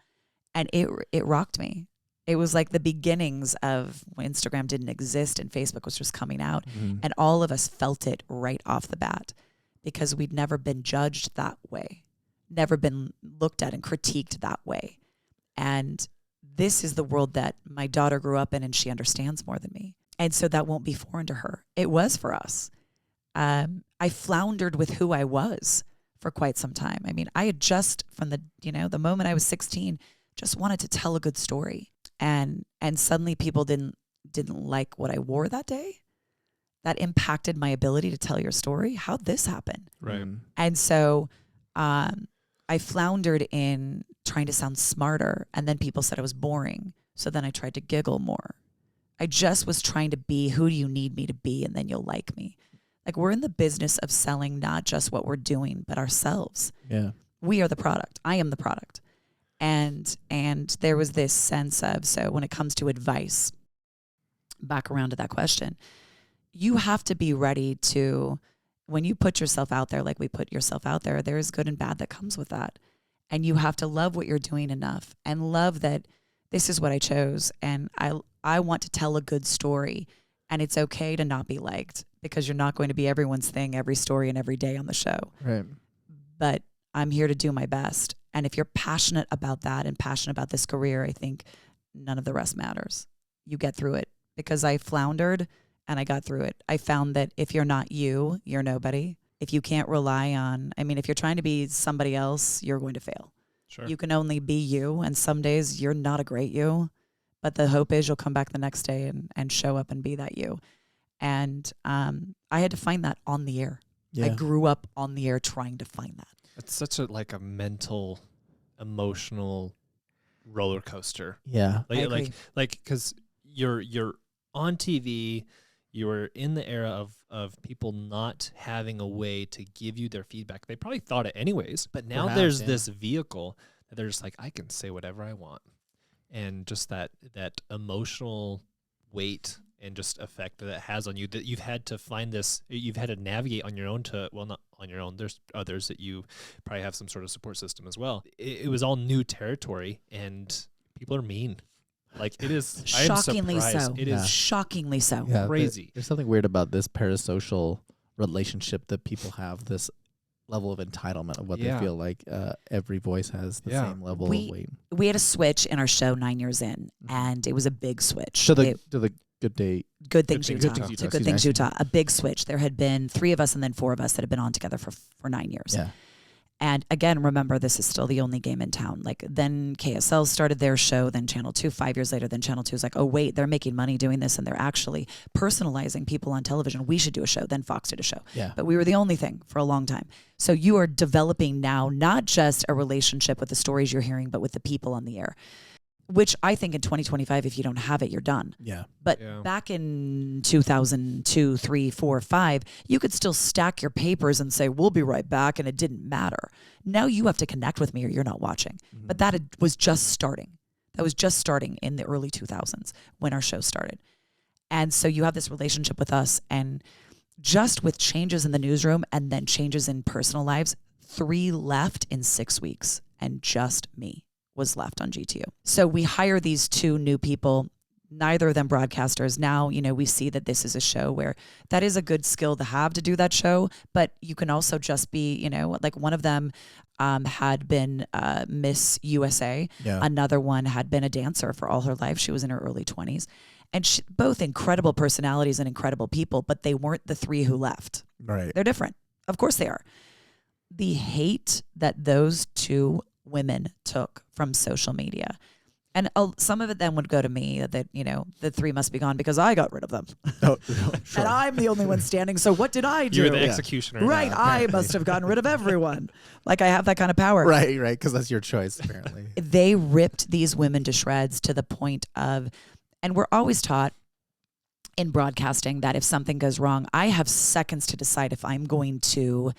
And it rocked me. It was like the beginnings of when Instagram didn't exist and Facebook was just coming out. Mm-hmm. And all of us felt it right off the bat because we'd never been judged that way, never been looked at and critiqued that way. And this is the world that my daughter grew up in and she understands more than me. And so that won't be foreign to her. It was for us. I floundered with who I was for quite some time. I mean, I had just from the moment I was 16, just wanted to tell a good story. And suddenly people didn't like what I wore that day. That impacted my ability to tell your story. How'd this happen? Right. And so I floundered in trying to sound smarter, and then people said I was boring. So then I tried to giggle more. I just was trying to be who do you need me to be, and then you'll like me. Like, we're in the business of selling not just what we're doing, but ourselves. Yeah. We are the product. I am the product. And there was this sense of, so when it comes to advice, back around to that question, you have to be ready to, when you put yourself out there, like we put yourself out there, there is good and bad that comes with that. And you have to love what you're doing enough and love that this is what I chose. And I want to tell a good story, and it's okay to not be liked because you're not going to be everyone's thing, every story and every day on the show. Right. But I'm here to do my best. And if you're passionate about that and passionate about this career, I think none of the rest matters. You get through it because I floundered and I got through it. I found that if you're not you, you're nobody. If you can't rely on, if you're trying to be somebody else, you're going to fail. Sure. You can only be you. And some days you're not a great you, but the hope is you'll come back the next day and show up and be that you. And I had to find that on the air. Yeah. I grew up on the air trying to find that. It's such a mental, emotional roller coaster. Yeah. I agree. Because you're on TV, you're in the era of people not having a way to give you their feedback. They probably thought it anyways, but now Perhaps, there's yeah. this vehicle that they're just like, I can say whatever I want, and just that emotional weight and just effect that it has on you, that you've had to find this, you've had to navigate on your own not on your own. There's others that you probably have some sort of support system as well. It was all new territory, and people are mean. Like, it is Shockingly so. It Yeah. is Shockingly so. Yeah, crazy. There's something weird about this parasocial relationship that people have, this level of entitlement of what Yeah. they feel like every voice has the Yeah. same level of weight. We had a switch in our show 9 years in, and it was a big switch. To the Good Day. Good Things Good Utah. Things Utah. To Good Things Utah. A big switch. There had been 3 of us and then 4 of us that had been on together for 9 years. Yeah. And again, remember, this is still the only game in town. Like, then KSL started their show, then Channel 2, 5 years later, then Channel 2 is like, oh, wait, they're making money doing this, and they're actually personalizing people on television. We should do a show. Then Fox did a show. Yeah. But we were the only thing for a long time. So you are developing now not just a relationship with the stories you're hearing, but with the people on the air, which I think in 2025, if you don't have it, you're done. Yeah. But Yeah. back in 2002, 3, 4, 5, you could still stack your papers and say, we'll be right back, and it didn't matter. Now you have to connect with me or you're not watching. Mm-hmm. But that was just starting. That was just starting in the early 2000s when our show started. And so you have this relationship with us, and just with changes in the newsroom and then changes in personal lives, 3 left in 6 weeks, and just me was left on GTU. So we hire these 2 new people, neither of them broadcasters. Now, we see that this is a show where that is a good skill to have to do that show, but you can also just be, like one of them had been Miss USA. Yeah. Another one had been a dancer for all her life. She was in her early 20s. And both incredible personalities and incredible people, but they weren't the 3 who left. Right. They're different. Of course they are. The hate that those 2 women took from social media, and some of it then would go to me that the 3 must be gone because I got rid of them. Oh, sure. And I'm the only one standing, so what did I do? You're the executioner. Right, I must have gotten rid of everyone. Like, I have that kind of power. Right, because that's your choice, apparently. They ripped these women to shreds to the point of, and we're always taught in broadcasting that if something goes wrong, I have seconds to decide if I'm going to.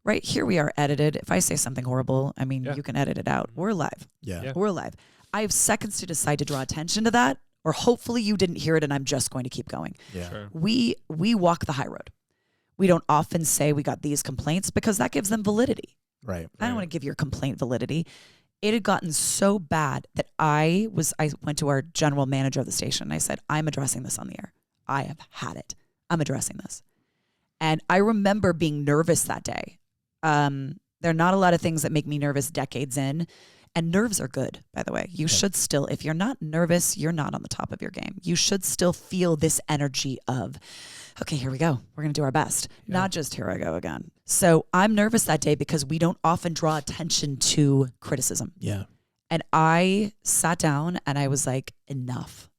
Right here we are edited. If I say something horrible, Yeah. you can edit it out. We're live. Yeah. Yeah. We're live. I have seconds to decide to draw attention to that, or hopefully you didn't hear it and I'm just going to keep going. Yeah. Sure. We walk the high road. We don't often say we got these complaints because that gives them validity. Right. I don't want to give your complaint validity. It had gotten so bad that I went to our general manager of the station and I said, I'm addressing this on the air. I have had it. I'm addressing this. And I remember being nervous that day. There are not a lot of things that make me nervous decades in. And nerves are good, by the way. You should still, if you're not nervous, you're not on the top of your game. You should still feel this energy of, okay, here we go. We're going to do our best. Not just here I go again. So I'm nervous that day because we don't often draw attention to criticism. Yeah. And I sat down and I was like, enough.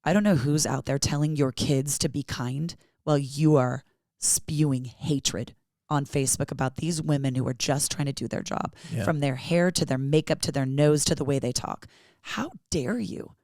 I don't know who's out there telling your kids to be kind while you are spewing hatred on Facebook about these women who are just trying to do their job, from their hair to their makeup to their nose to the way they talk. How dare you?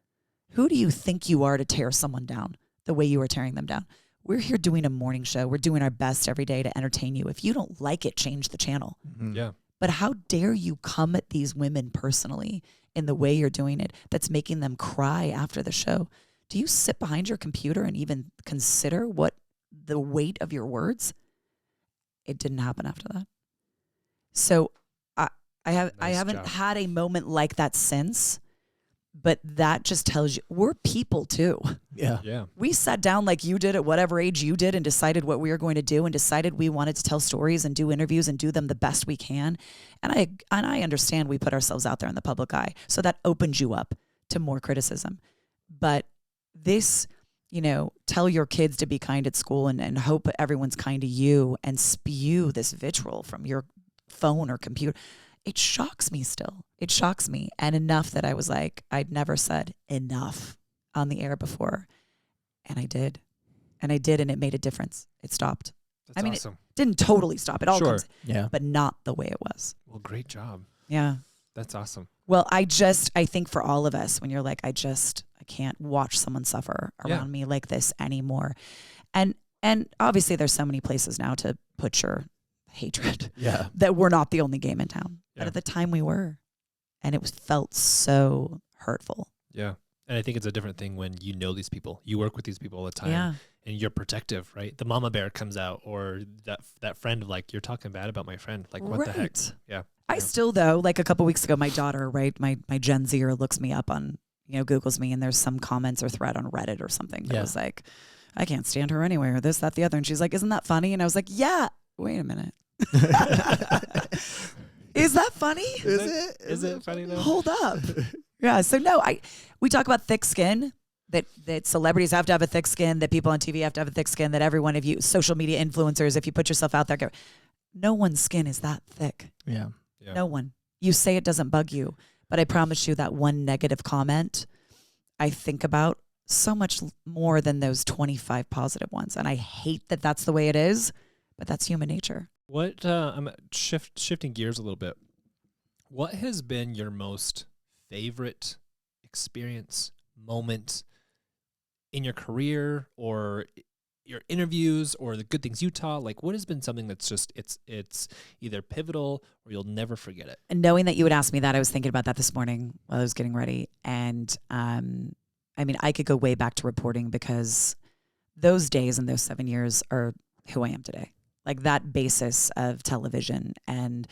Who do you think you are to tear someone down the way you are tearing them down? We're here doing a morning show. We're doing our best every day to entertain you. If you don't like it, change the channel. Mm-hmm. Yeah. But how dare you come at these women personally in the way you're doing it that's making them cry after the show? Do you sit behind your computer and even consider what the weight of your words? It didn't happen after that. So I haven't had a moment like that since, but that just tells you we're people too. Yeah. Yeah. We sat down like you did at whatever age you did and decided what we were going to do and decided we wanted to tell stories and do interviews and do them the best we can. And I understand we put ourselves out there in the public eye. So that opens you up to more criticism. But this, tell your kids to be kind at school and hope everyone's kind to you and spew this vitriol from your phone or computer. It shocks me still. It shocks me. And enough that I was like, I'd never said enough on the air before. And I did. And it made a difference. It stopped. That's awesome. It didn't totally stop. It all comes, but not the way it was. Well, great job. Yeah. That's awesome. Well, I think for all of us, when you're like, I can't watch someone suffer around me like this anymore. And obviously there's so many places now to put your hatred that we're not the only game in town. Yeah. But at the time we were. And it felt so hurtful. Yeah. And I think it's a different thing when you know these people. You work with these people all the time and you're protective, right? The mama bear comes out, or that friend of like, you're talking bad about my friend. Like, what the heck? Yeah. I still, though, like a couple weeks ago, my daughter, right, my Gen Zer looks me up on, Googles me, and there's some comments or thread on Reddit or something that was like, I can't stand her anyway, or this, that, the other. And she's like, isn't that funny? And I was like, yeah, wait a minute. Is that funny? Is it funny though? Hold up. Yeah. So no, we talk about thick skin, that celebrities have to have a thick skin, that people on TV have to have a thick skin, that every one of you social media influencers, if you put yourself out there, no one's skin is that thick. Yeah. No one. You say it doesn't bug you, but I promise you that one negative comment I think about so much more than those 25 positive ones. And I hate that that's the way it is, but that's human nature. What I'm shifting gears a little bit. What has been your most favorite experience, moment in your career or your interviews or the Good Things Utah? Like, what has been something that's just it's either pivotal or you'll never forget it? And knowing that you would ask me that, I was thinking about that this morning while I was getting ready. And I could go way back to reporting because those days and those 7 years are who I am today. Like that basis of television. And,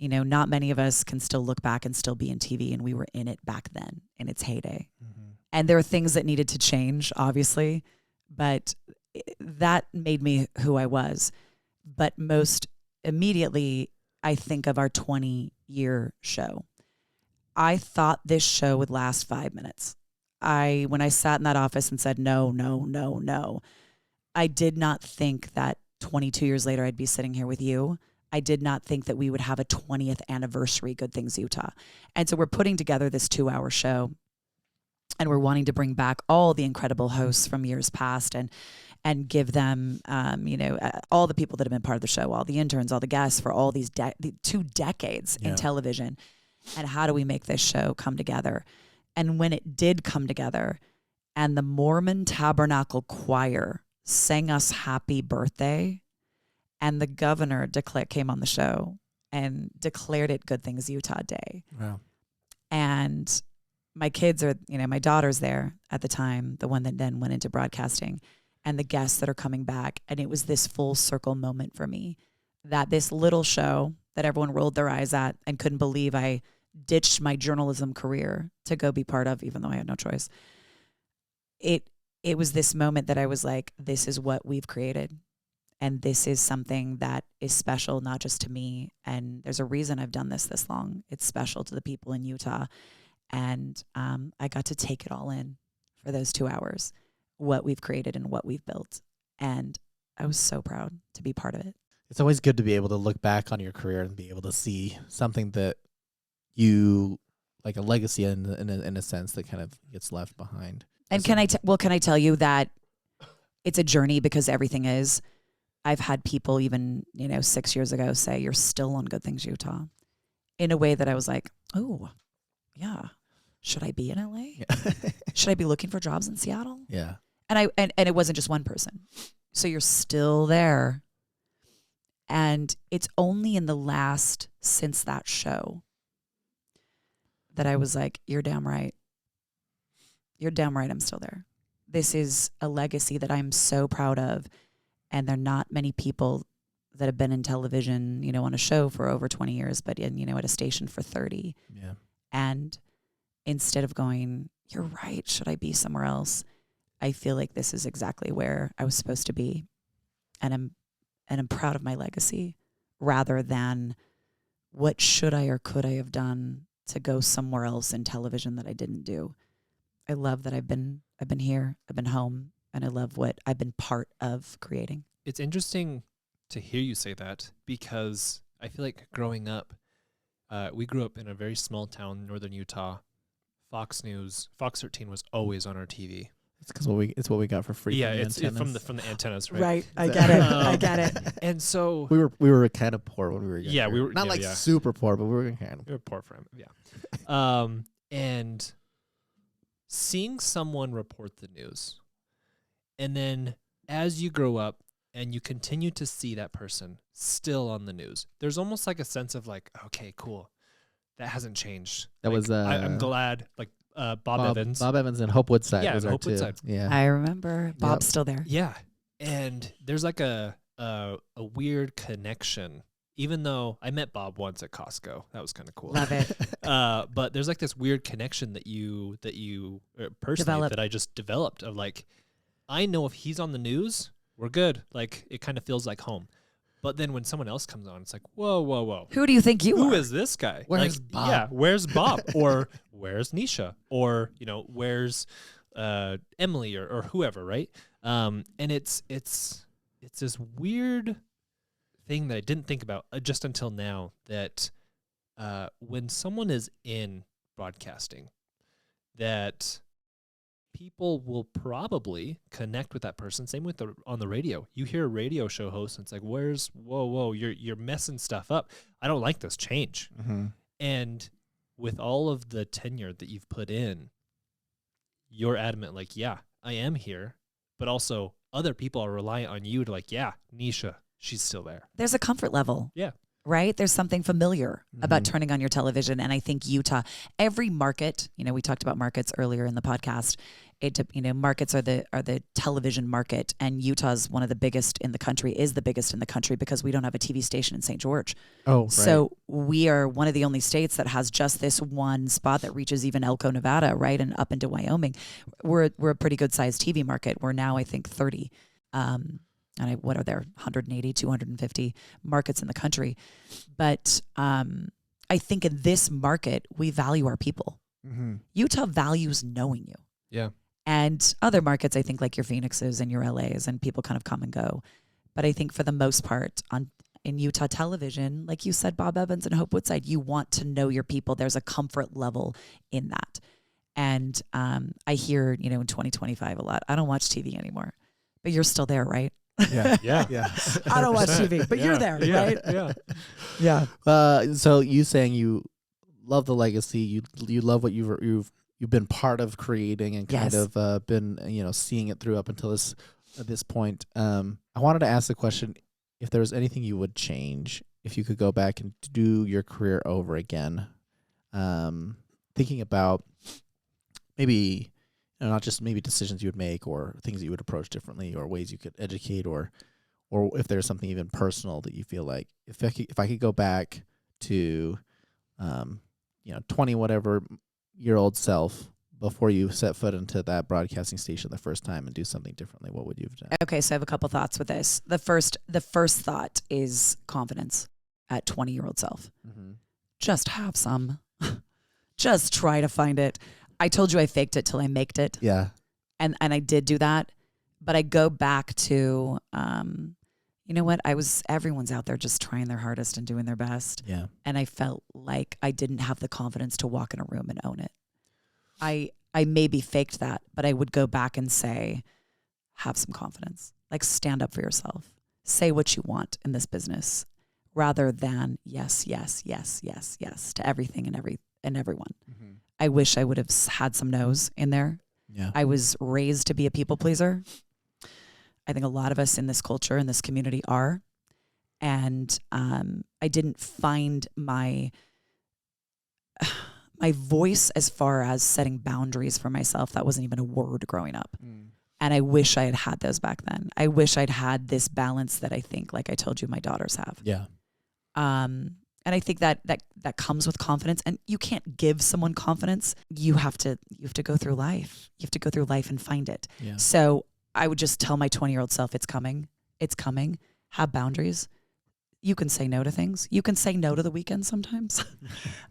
not many of us can still look back and still be in TV, and we were in it back then in its heyday. Mm-hmm. And there are things that needed to change, obviously, but that made me who I was. But most immediately, I think of our 20-year show. I thought this show would last 5 minutes. When I sat in that office and said, no, I did not think that 22 years later, I'd be sitting here with you. I did not think that we would have a 20th anniversary Good Things Utah. And so we're putting together this 2-hour show, and we're wanting to bring back all the incredible hosts from years past and give them, all the people that have been part of the show, all the interns, all the guests for all these 2 decades in television. And how do we make this show come together? And when it did come together and the Mormon Tabernacle Choir sang us happy birthday, and the governor came on the show and declared it Good Things Utah Day. Wow. And my kids are, my daughter's there at the time, the one that then went into broadcasting, and the guests that are coming back. And it was this full circle moment for me, that this little show that everyone rolled their eyes at and couldn't believe I ditched my journalism career to go be part of, even though I had no choice. It was this moment that I was like, this is what we've created. And this is something that is special, not just to me. And there's a reason I've done this long. It's special to the people in Utah. And I got to take it all in for those 2 hours, what we've created and what we've built. And I was so proud to be part of it. It's always good to be able to look back on your career and be able to see something that you, like a legacy in a sense that kind of gets left behind. And can I tell you that it's a journey, because everything is. I've had people even, 6 years ago say, you're still on Good Things Utah, in a way that I was like, oh, yeah. Should I be in LA? Yeah. Should I be looking for jobs in Seattle? Yeah. And it wasn't just one person. So you're still there. And it's only in the last, since that show, that I was like, you're damn right. You're damn right I'm still there. This is a legacy that I'm so proud of. And there are not many people that have been in television, on a show for over 20 years, but at a station for 30. Yeah. And instead of going, you're right, should I be somewhere else? I feel like this is exactly where I was supposed to be. And I'm proud of my legacy, rather than what should I or could I have done to go somewhere else in television that I didn't do. I love that I've been here, I've been home, and I love what I've been part of creating. It's interesting to hear you say that, because I feel like growing up, we grew up in a very small town in northern Utah. Fox News, Fox 13 was always on our TV. It's because it's what we got for free. Yeah, it's from the antennas, right? Right, I get it. I get it. And so we were kind of poor when we were younger. Yeah, we were not super poor, but we were kind of. We were poor for him. Yeah. And seeing someone report the news, and then as you grow up and you continue to see that person still on the news, there's almost like a sense of like, okay, cool, that hasn't changed. That like, was I'm glad. Like Bob Evans. Bob Evans and Hope Woodside. Yeah, was Hope too. Woodside. Yeah, I remember. Bob's still there. Yeah, and there's like a weird connection. Even though I met Bob once at Costco, that was kind of cool. Love it. But there's like this weird connection that you personally Develop. that I just developed of like, I know if he's on the news, we're good. Like it kind of feels like home. But then when someone else comes on, it's like, whoa. Who do you think you are? Who is this guy? Where's like, Bob? Yeah, where's Bob? Or where's Nisha? Or, where's Emily or whoever, right? And it's this weird thing that I didn't think about just until now, that when someone is in broadcasting, that people will probably connect with that person. Same with on the radio. You hear a radio show host, and it's like, whoa, you're messing stuff up. I don't like this. Change. Mm-hmm. And with all of the tenure that you've put in, you're adamant, like, yeah, I am here, but also other people are reliant on you to like, yeah, Nisha, she's still there. There's a comfort level. Yeah. Right? There's something familiar about turning on your television. And I think Utah, every market, we talked about markets earlier in the podcast. Markets are the television market, and Utah's one of the biggest in the country, is the biggest in the country, because we don't have a TV station in St. George. Oh, right. So we are one of the only states that has just this one spot that reaches even Elko, Nevada, right? And up into Wyoming. We're a pretty good sized TV market. We're now, I think, 30. What are there, 180, 250 markets in the country. But I think in this market, we value our people. Mm-hmm. Utah values knowing you. Yeah. And other markets, I think, like your Phoenixes and your LAs, and people kind of come and go. But I think for the most part, in Utah television, like you said, Bob Evans and Hope Woodside, you want to know your people. There's a comfort level in that. And I hear, in 2025 a lot, I don't watch TV anymore. But you're still there, right? Yeah. I don't watch TV, but you're there, right? Yeah. So you saying you love the legacy, you love what you've been part of creating and kind Yes. of been seeing it through up until this point. I wanted to ask the question, if there was anything you would change if you could go back and do your career over again. Thinking about maybe not just maybe decisions you would make or things that you would approach differently or ways you could educate or if there's something even personal that you feel like if I could go back to 20 whatever year old self before you set foot into that broadcasting station the first time and do something differently, what would you have done? Okay, so I have a couple thoughts with this. The first thought is confidence at 20-year-old self. Mm-hmm. Just have some. Just try to find it. I told you I faked it till I maked it. Yeah. And I did do that. But I go back to, you know what? Everyone's out there just trying their hardest and doing their best. Yeah. And I felt like I didn't have the confidence to walk in a room and own it. I maybe faked that, but I would go back and say, have some confidence. Like, stand up for yourself. Say what you want in this business rather than yes, yes, yes, yes, yes to everything and everyone. Mm-hmm. I wish I would have had some no's in there. Yeah. I was raised to be a people pleaser. I think a lot of us in this culture, in this community are. And I didn't find my voice as far as setting boundaries for myself. That wasn't even a word growing up. Mm. And I wish I had those back then. I wish I'd had this balance that I think, like I told you, my daughters have. Yeah. And I think that comes with confidence. And you can't give someone confidence. You have to go through life. You have to go through life and find it. Yeah. So I would just tell my 20-year-old self, it's coming. It's coming. Have boundaries. You can say no to things. You can say no to the weekend sometimes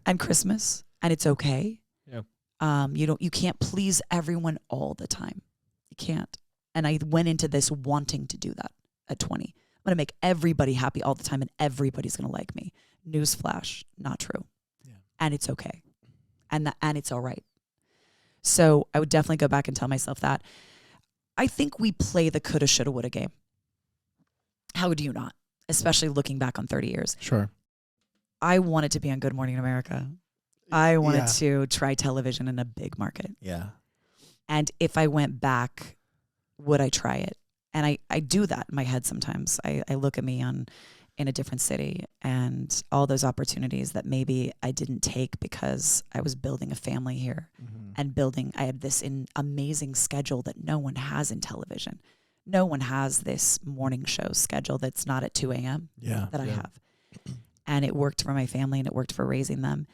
and Christmas. And it's okay. Yeah. You can't please everyone all the time. You can't. And I went into this wanting to do that at 20. I'm going to make everybody happy all the time and everybody's going to like me. Newsflash, not true. Yeah. And it's okay. And it's all right. So I would definitely go back and tell myself that. I think we play the coulda, shoulda, woulda game. How do you not? Especially looking back on 30 years. Sure. I wanted to be on Good Morning America. I wanted to try television in a big market. Yeah. And if I went back, would I try it? And I do that in my head sometimes. I look at me in a different city and all those opportunities that maybe I didn't take because I was building a family here and I had this amazing schedule that no one has in television. No one has this morning show schedule that's not at 2 a.m. that I have. And it worked for my family and it worked for raising them.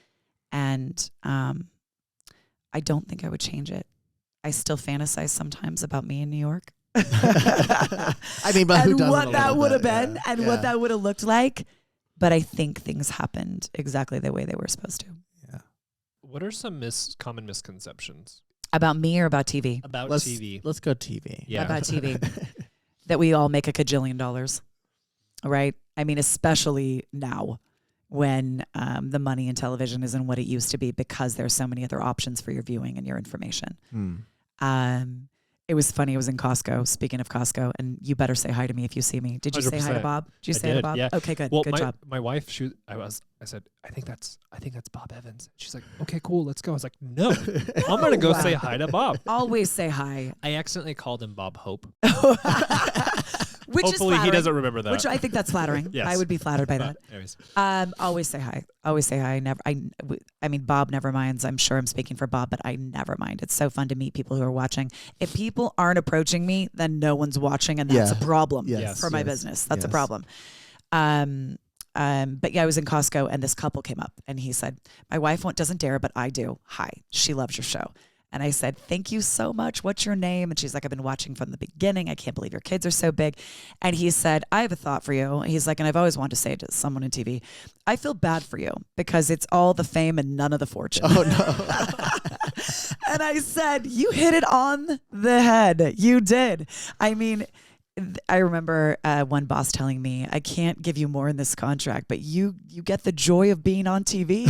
And I don't think I would change it. I still fantasize sometimes about me in New York. I mean, but who doesn't? What that would have been and what that would have looked like. But I think things happened exactly the way they were supposed to. Yeah. What are some common misconceptions About me or about TV? about Let's TV? Let's go TV. Yeah. About TV. That we all make $1 gajillion, right? I mean, especially now when the money in television isn't what it used to be because there's so many other options for your viewing and your information. It was funny. I was in Costco, speaking of Costco, and you better say hi to me if you see me. Did you say hi to 100%. Bob? Did you say hi did, to Bob? yeah. Okay, good. Well, good job. my wife, I said, I think that's Bob Evans. She's like, okay, cool, let's go. I was like, no, I'm gonna go say hi to Bob. Always say hi. I accidentally called him Bob Hope. Which Hopefully is he doesn't remember that. Which I think that's flattering. Yes. I would be flattered by that. Anyways. Always say hi. Always say hi. I mean, Bob never minds. I'm sure I'm speaking for Bob, but I never mind. It's so fun to meet people who are watching. If people aren't approaching me, then no one's watching, and that's a problem for my business. That's a problem. But yeah, I was in Costco, and this couple came up, and he said, "My wife doesn't dare, but I do. Hi, she loves your show." And I said, "Thank you so much. What's your name?" And she's like, "I've been watching from the beginning. I can't believe your kids are so big." And he said, "I have a thought for you." He's like, and I've always wanted to say it to someone in TV, I feel bad for you because it's all the fame and none of the fortune. Oh, no. And I said, you hit it on the head. You did. I mean, I remember one boss telling me, "I can't give you more in this contract, but you get the joy of being on TV."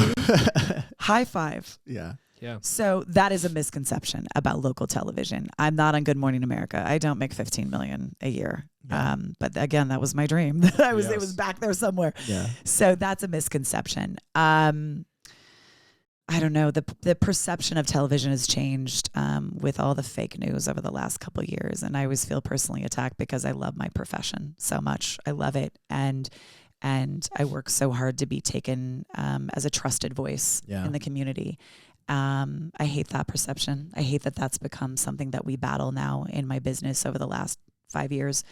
High five. Yeah. Yeah. So that is a misconception about local television. I'm not on Good Morning America. I don't make $15 million a year. Yeah. But again, that was my dream. It was back there somewhere. Yeah. So that's a misconception. I don't know. The perception of television has changed with all the fake news over the last couple of years. And I always feel personally attacked because I love my profession so much. I love it. And I work so hard to be taken as a trusted voice in the community. I hate that perception. I hate that that's become something that we battle now in my business over the last 5 years.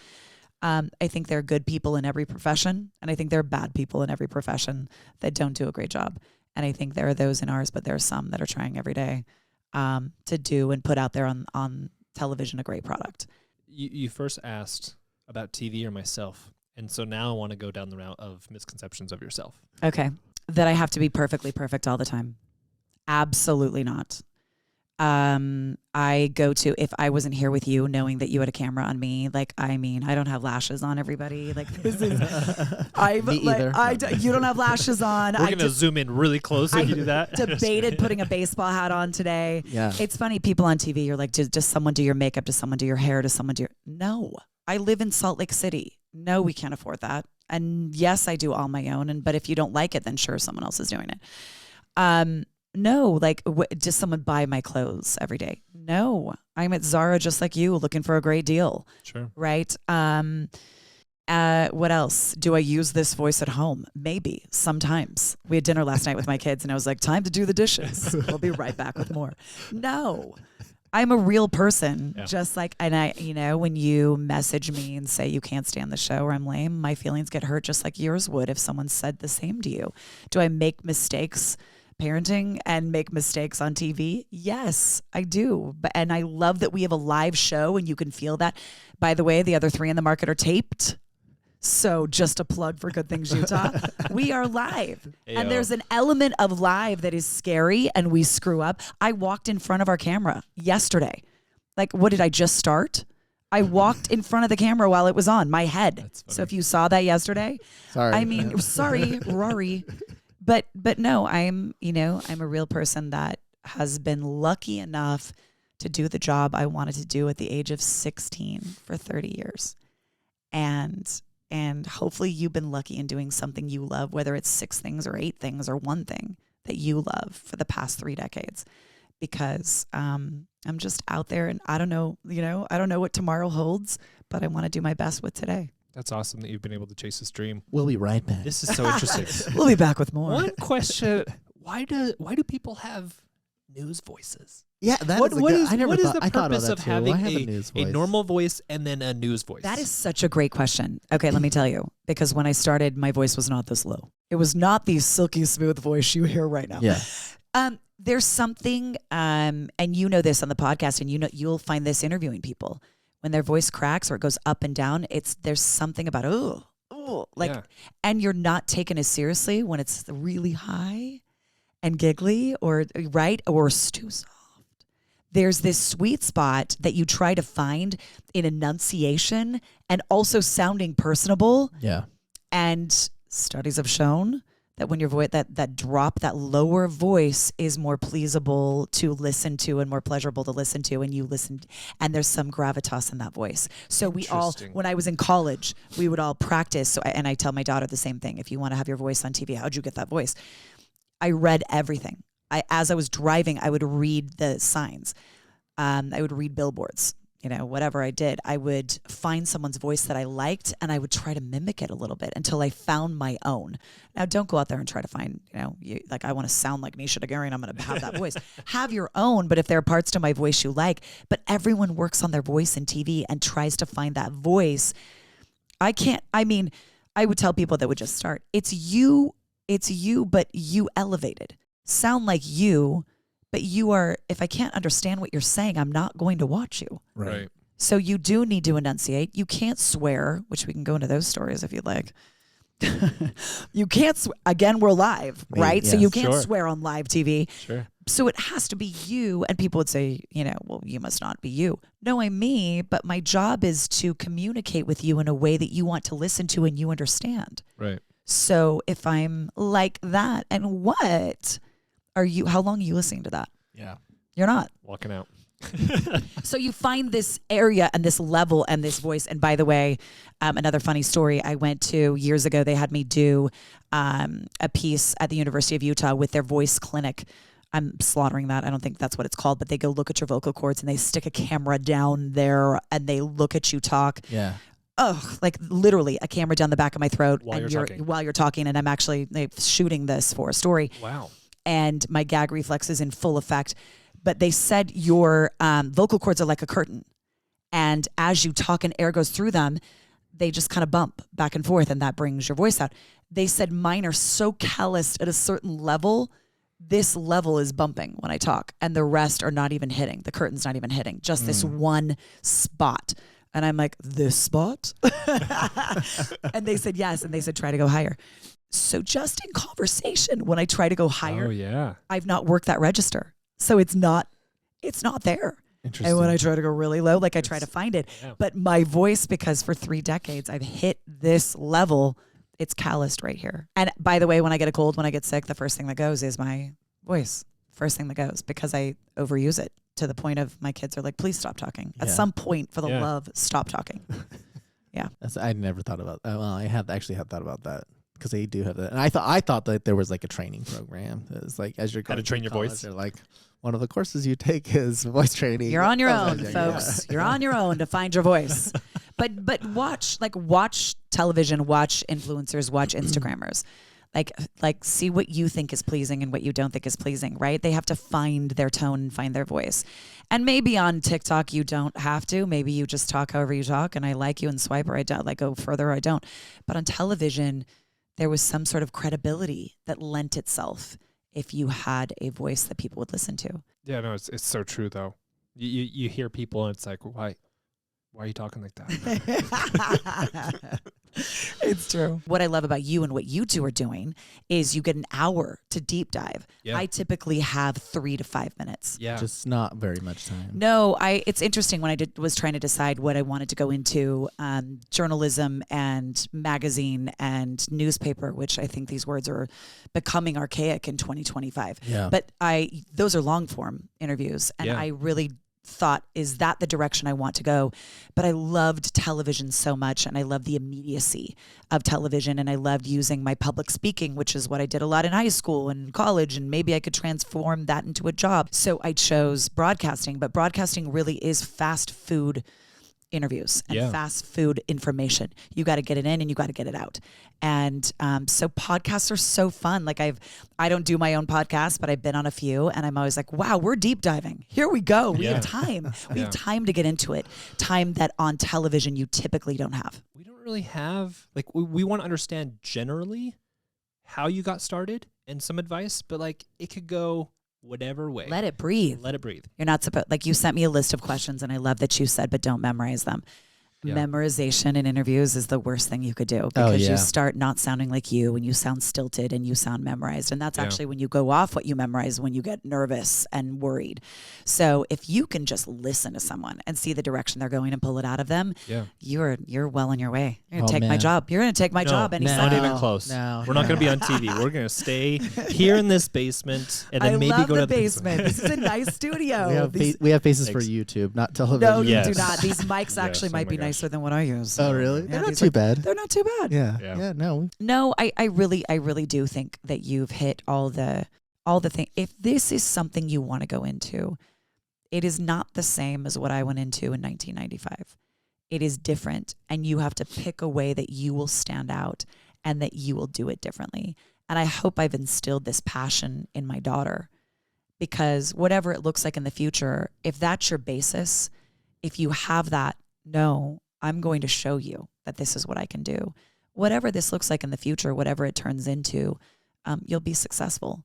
I think there are good people in every profession, and I think there are bad people in every profession that don't do a great job. And I think there are those in ours, but there are some that are trying every day to do and put out there on television a great product. You first asked about TV or myself, and so now I want to go down the route of misconceptions of yourself. Okay. That I have to be perfectly perfect all the time. Absolutely not. I go to, if I wasn't here with you, knowing that you had a camera on me, like, I mean, I don't have lashes on, everybody. Like, this is, Me either. you don't have lashes on. We're going to zoom in really close if you do that. Debated putting a baseball hat on today. Yeah. It's funny. People on TV, you're like, does someone do your makeup? Does someone do your hair? Does someone do your, no, I live in Salt Lake City. No, we can't afford that. And yes, I do all my own. But if you don't like it, then sure, someone else is doing it. No, like, does someone buy my clothes every day? No, I'm at Zara just like you, looking for a great deal. Sure. Right. What else? Do I use this voice at home? Maybe. Sometimes. We had dinner last night with my kids, and I was like, time to do the dishes. We'll be right back with more. No. I'm a real person, just like, and I, when you message me and say you can't stand the show or I'm lame, my feelings get hurt just like yours would if someone said the same to you. Do I make mistakes parenting and make mistakes on TV? Yes, I do. And I love that we have a live show and you can feel that. By the way, the other 3 in the market are taped. So just a plug for Good Things Utah. We are live. Ayo. And there's an element of live that is scary and we screw up. I walked in front of our camera yesterday. Like, what did I just start? I walked in front of the camera while it was on my head. So if you saw that yesterday, Sorry. I mean, sorry, Rory. But no, I'm a real person that has been lucky enough to do the job I wanted to do at the age of 16 for 30 years. And hopefully you've been lucky in doing something you love, whether it's 6 things or 8 things or 1 thing that you love for the past 3 decades. Because I'm just out there and I don't know what tomorrow holds, but I want to do my best with today. That's awesome that you've been able to chase this dream. We'll be right back. This is so interesting. We'll be back with more. One question, why do people have news voices? Yeah, that What is the purpose of having a normal voice and then a news voice? That is such a great question. Okay, let me tell you. Because when I started, my voice was not this low. It was not the silky smooth voice you hear right now. Yeah. There's something, and you know this on the podcast, and you'll find this interviewing people. When their voice cracks or it goes up and down, there's something about and you're not taken as seriously when it's really high and giggly or too soft. There's this sweet spot that you try to find in enunciation and also sounding personable. Yeah. And studies have shown that when your voice, that lower voice is more pleasable to listen to and more pleasurable to listen to, and you listen, and there's some gravitas in that voice. So we all, when I was in college, we would all practice. And I tell my daughter the same thing. If you want to have your voice on TV, how'd you get that voice? I read everything. As I was driving, I would read the signs. I would read billboards. Whatever I did, I would find someone's voice that I liked and I would try to mimic it a little bit until I found my own. Now, don't go out there and try to find, I want to sound like Nicea Degering, I'm going to have that voice. Have your own, but if there are parts to my voice you like, but everyone works on their voice in TV and tries to find that voice. I would tell people that would just start, it's you, but you elevated. Sound like you. But you are, if I can't understand what you're saying, I'm not going to watch you. Right. So you do need to enunciate. You can't swear, which we can go into those stories if you'd like. You can't, again, we're live, right? Yes. So you can't swear on live TV. Sure. So it has to be you. And people would say, well, you must not be you. No, I'm me, but my job is to communicate with you in a way that you want to listen to and you understand. Right. So if I'm like that, and what... how long are you listening to that? Yeah. You're not. Walking out. So you find this area and this level and this voice. And by the way, another funny story I went to years ago, they had me do a piece at the University of Utah with their voice clinic. I'm slaughtering that. I don't think that's what it's called, but they go look at your vocal cords and they stick a camera down there and they look at you talk. Yeah. Oh, like literally a camera down the back of my throat while you're talking. While you're talking. And I'm actually shooting this for a story. Wow. and my gag reflex is in full effect. But they said your vocal cords are like a curtain. And as you talk and air goes through them, they just kind of bump back and forth, and that brings your voice out. They said mine are so calloused at a certain level. This level is bumping when I talk, and the rest are not even hitting. The curtain's not even hitting, just this one spot. And I'm like, this spot? And they said yes, and they said try to go higher. So just in conversation, when I try to go higher, I've not worked that register. So it's not there. Interesting. And when I try to go really low, like I try to find it. Yeah. But my voice, because for 3 decades I've hit this level, it's calloused right here. And by the way, when I get a cold, when I get sick, the first thing that goes is my voice. First thing that goes, because I overuse it to the point of my kids are like, please stop talking. At some point, for the love, stop talking. Yeah. I never thought about that. Well, I have actually had thought about that. Because they do have that, and I thought that there was like a training program. It's like as you're going how to train your college, voice. They're like one of the courses you take is voice training. You're on your own, folks. Yeah. You're on your own to find your voice. But watch television, watch influencers, watch Instagrammers. Like see what you think is pleasing and what you don't think is pleasing, right? They have to find their tone and find their voice. And maybe on TikTok you don't have to. Maybe you just talk however you talk, and I like you and swipe, or I don't, like go further or I don't. But on television, there was some sort of credibility that lent itself if you had a voice that people would listen to. Yeah, no, it's so true though. You hear people and it's like, why are you talking like that? It's true. What I love about you and what you two are doing is you get an hour to deep dive. Yeah. I typically have 3 to 5 minutes. Yeah. Just not very much time. No, it's interesting when I was trying to decide what I wanted to go into, journalism and magazine and newspaper, which I think these words are becoming archaic in 2025. Yeah. But those are long form interviews, and I really thought, is that the direction I want to go? But I loved television so much, and I love the immediacy of television, and I loved using my public speaking, which is what I did a lot in high school and college, and maybe I could transform that into a job. So I chose broadcasting, but broadcasting really is fast food interviews and fast food information. You got to get it in and you got to get it out. And so podcasts are so fun. Like I don't do my own podcast, but I've been on a few, and I'm always like, wow, we're deep diving. Here we go. We have time. We have time to get into it. Time that on television you typically don't have. We don't really have, like, we want to understand generally how you got started and some advice, but like it could go whatever way. Let it breathe. Let it breathe. You're not supposed, like you sent me a list of questions, and I love that you said, but don't memorize them. Memorization in interviews is the worst thing you could do, because you start not sounding like you, and you sound stilted and you sound memorized. And that's actually when you go off what you memorize, when you get nervous and worried. So if you can just listen to someone and see the direction they're going and pull it out of them, you're well on your way. You're going to take my job. You're going to take my job any second. Not even close. We're not going to be on TV. We're going to stay here in this basement and then maybe go to the basement. This is a nice studio. We have faces for YouTube, not television. No, you do not. These mics actually might be nicer than what I use. So. Oh, really? They're not too bad. They're not too bad. Yeah. No, I really do think that you've hit all the things. If this is something you want to go into, it is not the same as what I went into in 1995. It is different, and you have to pick a way that you will stand out and that you will do it differently. And I hope I've instilled this passion in my daughter, because whatever it looks like in the future, if that's your basis, if you have that, no, I'm going to show you that this is what I can do. Whatever this looks like in the future, whatever it turns into, you'll be successful.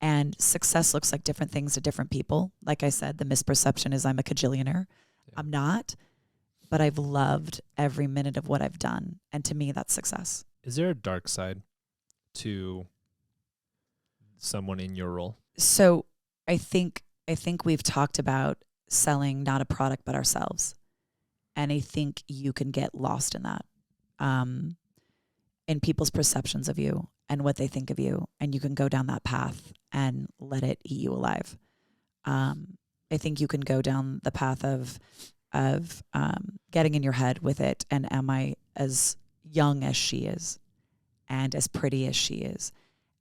And success looks like different things to different people. Like I said, the misperception is I'm a cajillionaire. I'm not, but I've loved every minute of what I've done. And to me, that's success. Is there a dark side to someone in your role? So I think we've talked about selling not a product, but ourselves. And I think you can get lost in that, in people's perceptions of you and what they think of you. And you can go down that path and let it eat you alive. I think you can go down the path of getting in your head with it. And am I as young as she is and as pretty as she is?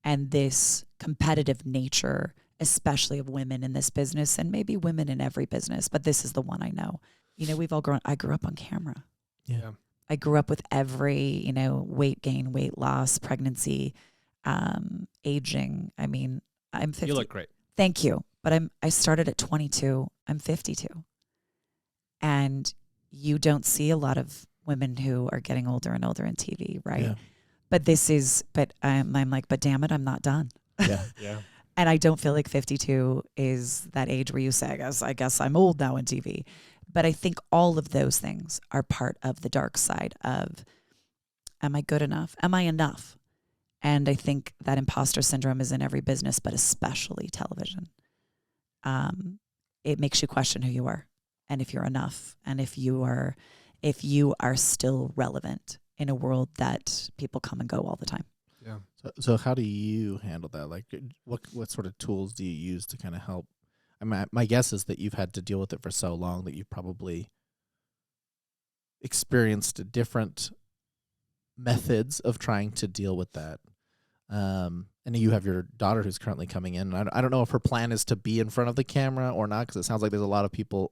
And this competitive nature, especially of women in this business, and maybe women in every business, but this is the one I know. You know, I grew up on camera. Yeah. I grew up with every, weight gain, weight loss, pregnancy, aging. I mean, I'm 50. You look great. Thank you. But I started at 22. I'm 52. And you don't see a lot of women who are getting older and older in TV, right? Yeah. But I'm like, but damn it, I'm not done. Yeah. Yeah. And I don't feel like 52 is that age where you say, I guess I'm old now in TV. But I think all of those things are part of the dark side of, am I good enough? Am I enough? And I think that imposter syndrome is in every business, but especially television. It makes you question who you are and if you're enough and if you are still relevant in a world that people come and go all the time. Yeah. So how do you handle that? Like, what sort of tools do you use to kind of help? I mean, my guess is that you've had to deal with it for so long that you've probably experienced different methods of trying to deal with that. And you have your daughter who's currently coming in. And I don't know if her plan is to be in front of the camera or not, because it sounds like there's a lot of people,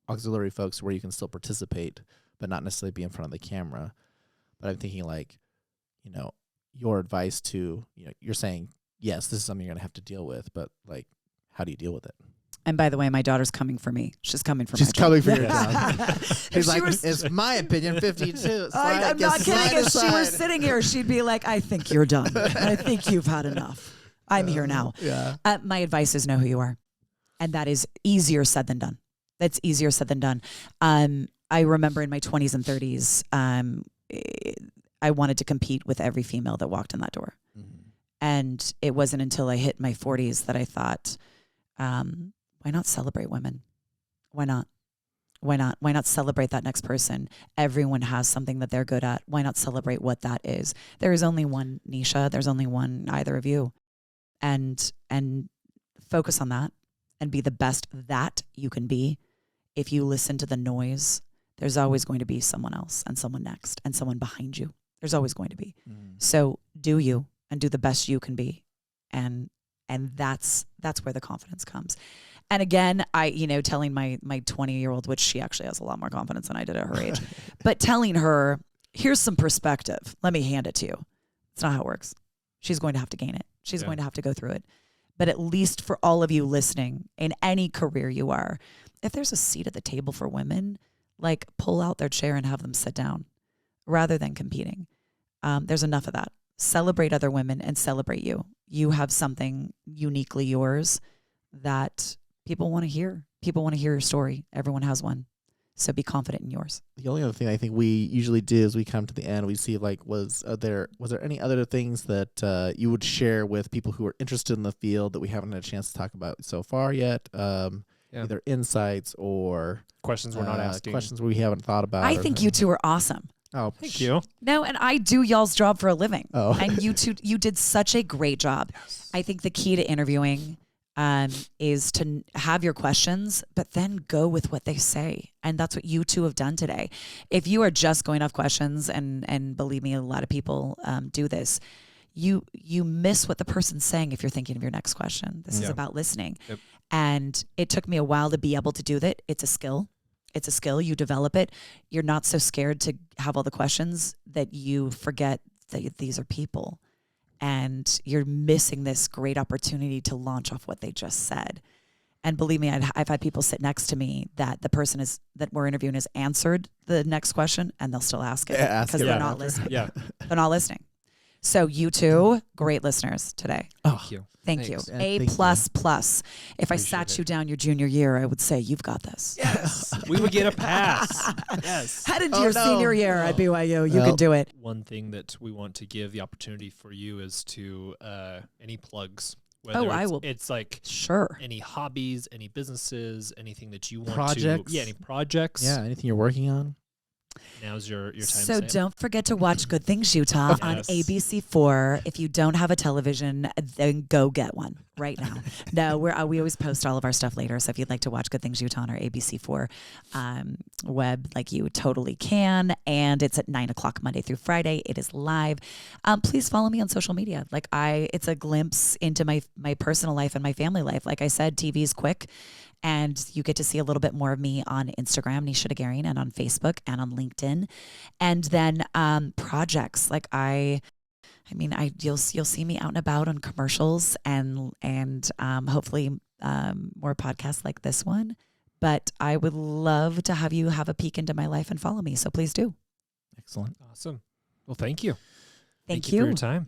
auxiliary folks, where you can still participate, but not necessarily be in front of the camera. But I'm thinking like, your advice to, you're saying, yes, this is something you're going to have to deal with, but like, how do you deal with it? And by the way, my daughter's coming for me. She's coming for She's my coming job. for your job. He's like, it's my opinion, 52. I'm not kidding. If she were sitting here, she'd be like, I think you're done. I think you've had enough. I'm here now. Yeah. My advice is know who you are. And that is easier said than done. That's easier said than done. I remember in my 20s and 30s, I wanted to compete with every female that walked in that door. Mm-hmm. And it wasn't until I hit my 40s that I thought, why not celebrate women? Why not? Why not? Why not celebrate that next person? Everyone has something that they're good at. Why not celebrate what that is? There is only one Nicea. There's only one either of you. And focus on that and be the best that you can be. If you listen to the noise, there's always going to be someone else and someone next and someone behind you. There's always going to be. So do you and do the best you can be. And that's where the confidence comes. And again, telling my 20-year-old, which she actually has a lot more confidence than I did at her age, but telling her, here's some perspective. Let me hand it to you. It's not how it works. She's going to have to gain it. She's going to have to go through it. But at least for all of you listening, in any career you are, if there's a seat at the table for women, like pull out their chair and have them sit down rather than competing. There's enough of that. Celebrate other women and celebrate you. You have something uniquely yours that people want to hear. People want to hear your story. Everyone has one. So be confident in yours. The only other thing I think we usually do is we come to the end, we see like, was there any other things that you would share with people who are interested in the field that we haven't had a chance to talk about so far yet? Either insights or Questions we're not asking. Questions we haven't thought about. I think you two are awesome. Oh, Thank you. No, and I do y'all's job for a living. Oh. And you did such a great job. Yes. I think the key to interviewing is to have your questions, but then go with what they say. And that's what you two have done today. If you are just going off questions, and believe me, a lot of people do this, you miss what the person's saying if you're thinking of your next question. This is about listening. Yep. And it took me a while to be able to do that. It's a skill. It's a skill. You develop it. You're not so scared to have all the questions that you forget that these are people. And you're missing this great opportunity to launch off what they just said. And believe me, I've had people sit next to me that the person that we're interviewing has answered the next question, and they'll still ask it because they're not listening. Yeah. They're not listening. So you two, great listeners today. Thank you. Thank Thanks. you. Yeah, A++. thank If I Appreciate sat it. you down your junior year, I would say, you've got this. Yes. We would get a pass. Yes. Head into Oh, your no. senior year at BYU. You can do it. One thing that we want to give the opportunity for you is to any plugs. Whether I will. It's like Sure. any hobbies, any businesses, anything that you want Projects. to. Yeah, any projects. Yeah, anything you're working on? Now's your time. So to say it. don't forget to watch Good Things Utah on Yes. ABC4. If you don't have a television, then go get one right now. No, we always post all of our stuff later. So if you'd like to watch Good Things Utah on our ABC4 web, like you totally can. And it's at 9:00 Monday through Friday. It is live. Please follow me on social media. It's a glimpse into my personal life and my family life. Like I said, TV is quick. And you get to see a little bit more of me on Instagram, Nicea Degering, and on Facebook and on LinkedIn. And then projects. Like I I mean, you'll see me out and about on commercials and hopefully more podcasts like this one. But I would love to have you have a peek into my life and follow me. So please do. Excellent. Awesome. Well, thank you. Thank you you for your time.